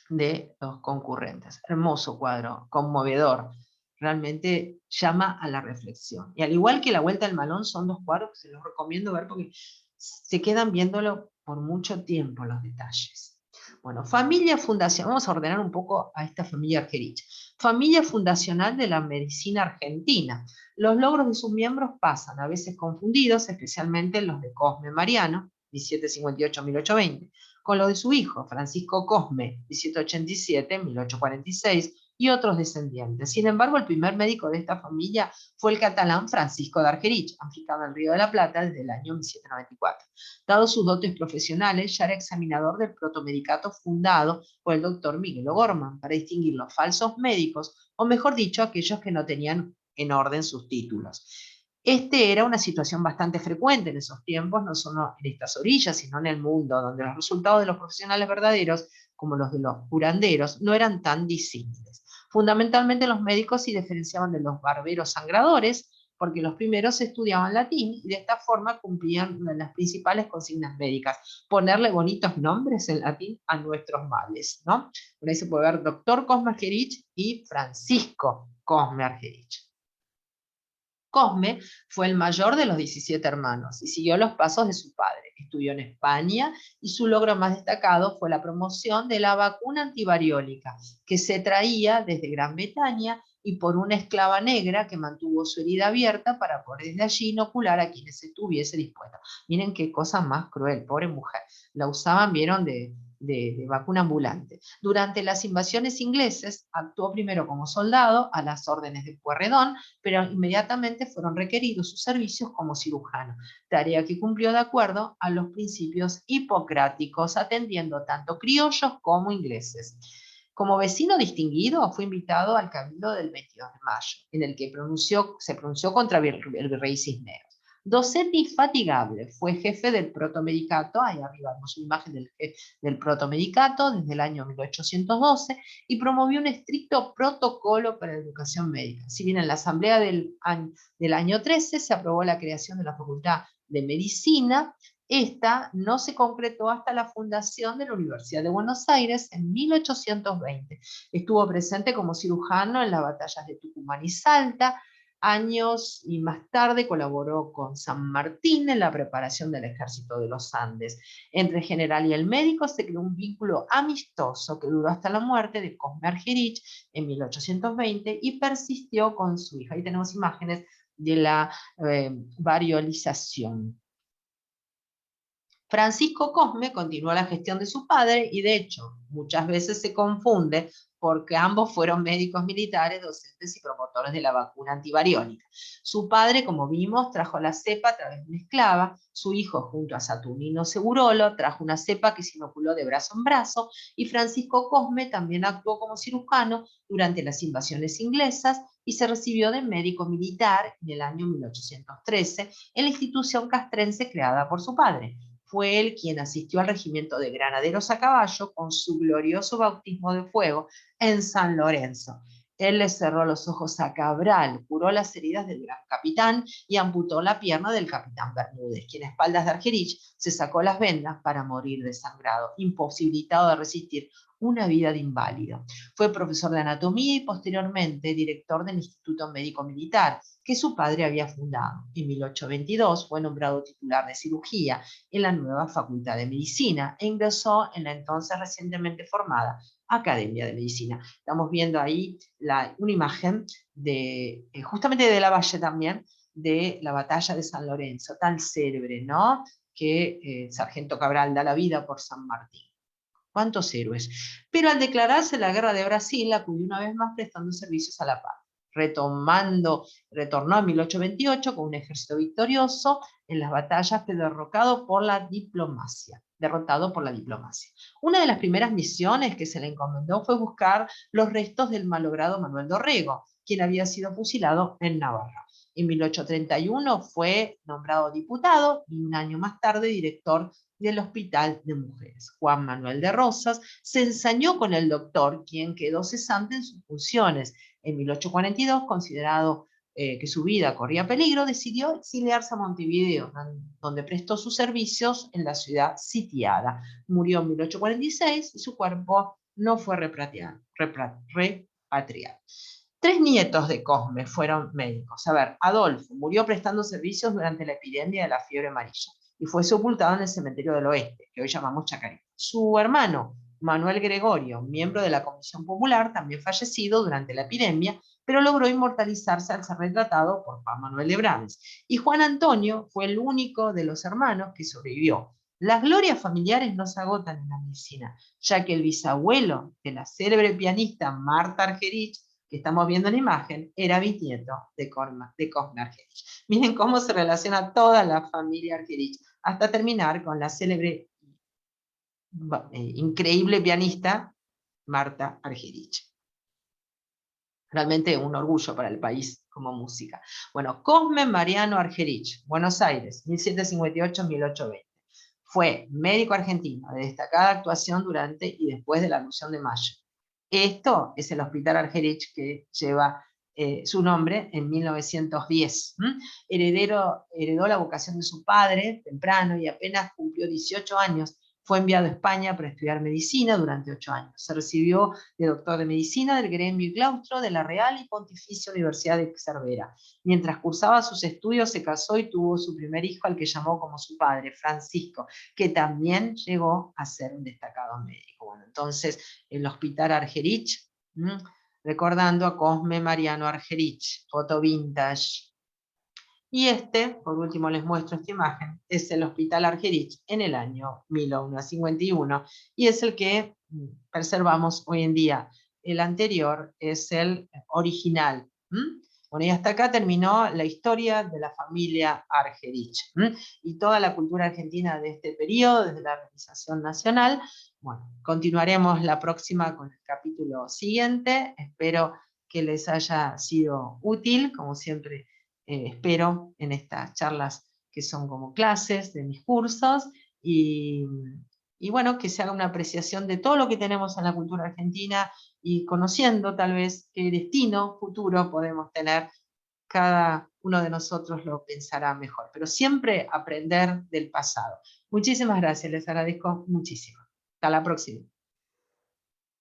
de los concurrentes. Hermoso cuadro, conmovedor, realmente llama a la reflexión. Y al igual que La Vuelta al Malón, son dos cuadros que se los recomiendo ver porque se quedan viéndolo por mucho tiempo los detalles. Bueno, familia fundacional, vamos a ordenar un poco a esta familia Argerich. Familia fundacional de la medicina argentina. Los logros de sus miembros pasan a veces confundidos, especialmente los de Cosme Mariano, 1758-1820, con lo de su hijo, Francisco Cosme, 1787-1846, y otros descendientes. Sin embargo, el primer médico de esta familia fue el catalán Francisco de Argerich, afincado en el Río de la Plata desde el año 1794. Dado sus dotes profesionales, ya era examinador del protomedicato fundado por el doctor Miguel O'Gorman para distinguir los falsos médicos, o mejor dicho, aquellos que no tenían en orden sus títulos. Era una situación bastante frecuente en esos tiempos, no solo en estas orillas, sino en el mundo, donde los resultados de los profesionales verdaderos, como los de los curanderos, no eran tan disímiles. Fundamentalmente los médicos se diferenciaban de los barberos sangradores, porque los primeros estudiaban latín y de esta forma cumplían una de las principales consignas médicas, ponerle bonitos nombres en latín a nuestros males, ¿no? Por ahí se puede ver doctor Cosme Argerich y Francisco Cosme Argerich. Cosme fue el mayor de los 17 hermanos y siguió los pasos de su padre. Estudió en España y su logro más destacado fue la promoción de la vacuna antivariólica que se traía desde Gran Bretaña y por una esclava negra que mantuvo su herida abierta para poder desde allí inocular a quienes estuviese dispuesto. Miren qué cosa más cruel, pobre mujer. La usaban, vieron, de vacuna ambulante. Durante las invasiones ingleses actuó primero como soldado a las órdenes de Pueyrredón, pero inmediatamente fueron requeridos sus servicios como cirujano, tarea que cumplió de acuerdo a los principios hipocráticos, atendiendo tanto criollos como ingleses. Como vecino distinguido, fue invitado al Cabildo del 22 de mayo, en el que se pronunció contra el virrey Cisneros. Docente infatigable, fue jefe del protomedicato, ahí arriba vemos una imagen del protomedicato desde el año 1812, y promovió un estricto protocolo para la educación médica. Si bien en la asamblea del año 13 se aprobó la creación de la Facultad de Medicina, esta no se concretó hasta la fundación de la Universidad de Buenos Aires en 1820. Estuvo presente como cirujano en las batallas de Tucumán y Salta. Años y más tarde colaboró con San Martín en la preparación del ejército de los Andes. Entre el general y el médico se creó un vínculo amistoso que duró hasta la muerte de Cosme Argerich en 1820 y persistió con su hija. Ahí tenemos imágenes de la variolización. Francisco Cosme continuó la gestión de su padre y de hecho muchas veces se confunde porque ambos fueron médicos militares, docentes y promotores de la vacuna antivariólica. Su padre, como vimos, trajo la cepa a través de una esclava, su hijo, junto a Saturnino Segurolo, trajo una cepa que se inoculó de brazo en brazo, y Francisco Cosme también actuó como cirujano durante las invasiones inglesas y se recibió de médico militar en el año 1813 en la institución castrense creada por su padre. Fue él quien asistió al regimiento de granaderos a caballo con su glorioso bautismo de fuego en San Lorenzo. Él le cerró los ojos a Cabral, curó las heridas del gran capitán y amputó la pierna del capitán Bermúdez, quien a espaldas de Argerich se sacó las vendas para morir desangrado, imposibilitado de resistir una vida de inválido. Fue profesor de anatomía y posteriormente director del Instituto Médico Militar, que su padre había fundado. En 1822 fue nombrado titular de cirugía en la nueva Facultad de Medicina e ingresó en la entonces recientemente formada Academia de Medicina. Estamos viendo ahí una imagen de, justamente de Lavalle también, de la batalla de San Lorenzo, tan célebre, ¿no? Que Sargento Cabral da la vida por San Martín. ¿Cuántos héroes? Pero al declararse la guerra de Brasil, acudió una vez más prestando servicios a la paz. Retornó en 1828 con un ejército victorioso en las batallas, pero derrotado por la diplomacia. Una de las primeras misiones que se le encomendó fue buscar los restos del malogrado Manuel Dorrego, quien había sido fusilado en Navarra. En 1831 fue nombrado diputado y un año más tarde director del Hospital de Mujeres. Juan Manuel de Rosas se ensañó con el doctor, quien quedó cesante en sus funciones. En 1842, considerado que su vida corría peligro, decidió exiliarse a Montevideo, donde prestó sus servicios en la ciudad sitiada. Murió en 1846 y su cuerpo no fue repatriado. Tres nietos de Cosme fueron médicos. A ver, Adolfo murió prestando servicios durante la epidemia de la fiebre amarilla y fue sepultado en el cementerio del Oeste, que hoy llamamos Chacarita. Su hermano, Manuel Gregorio, miembro de la Comisión Popular, también fallecido durante la epidemia, pero logró inmortalizarse al ser retratado por Juan Manuel de Brabes. Y Juan Antonio fue el único de los hermanos que sobrevivió. Las glorias familiares no se agotan en la medicina, ya que el bisabuelo de la célebre pianista Marta Argerich, que estamos viendo en la imagen, era bisnieto de Cosme Argerich. Miren cómo se relaciona toda la familia Argerich, hasta terminar con la célebre, increíble pianista Marta Argerich. Realmente un orgullo para el país como música. Bueno, Cosme Mariano Argerich, Buenos Aires, 1758-1820. Fue médico argentino de destacada actuación durante y después de la Revolución de Mayo. Esto es el Hospital Argerich que lleva su nombre en 1910. Heredó la vocación de su padre temprano y apenas cumplió 18 años. Fue enviado a España para estudiar medicina durante 8 años. Se recibió de doctor de medicina del gremio y claustro de la Real y Pontificia Universidad de Cervera. Mientras cursaba sus estudios se casó y tuvo su primer hijo, al que llamó como su padre, Francisco, que también llegó a ser un destacado médico. Bueno, entonces el Hospital Argerich, recordando a Cosme Mariano Argerich, foto vintage. Y por último les muestro esta imagen, es el Hospital Argerich en el año 1951 y es el que preservamos hoy en día. El anterior es el original. Bueno, y hasta acá terminó la historia de la familia Argerich y toda la cultura argentina de este periodo, desde la organización nacional. Bueno, continuaremos la próxima con el capítulo siguiente. Espero que les haya sido útil, como siempre. Espero en estas charlas que son como clases de mis cursos y bueno, que se haga una apreciación de todo lo que tenemos en la cultura argentina y conociendo tal vez qué destino futuro podemos tener, cada uno de nosotros lo pensará mejor, pero siempre aprender del pasado. Muchísimas gracias, les agradezco muchísimo. Hasta la próxima.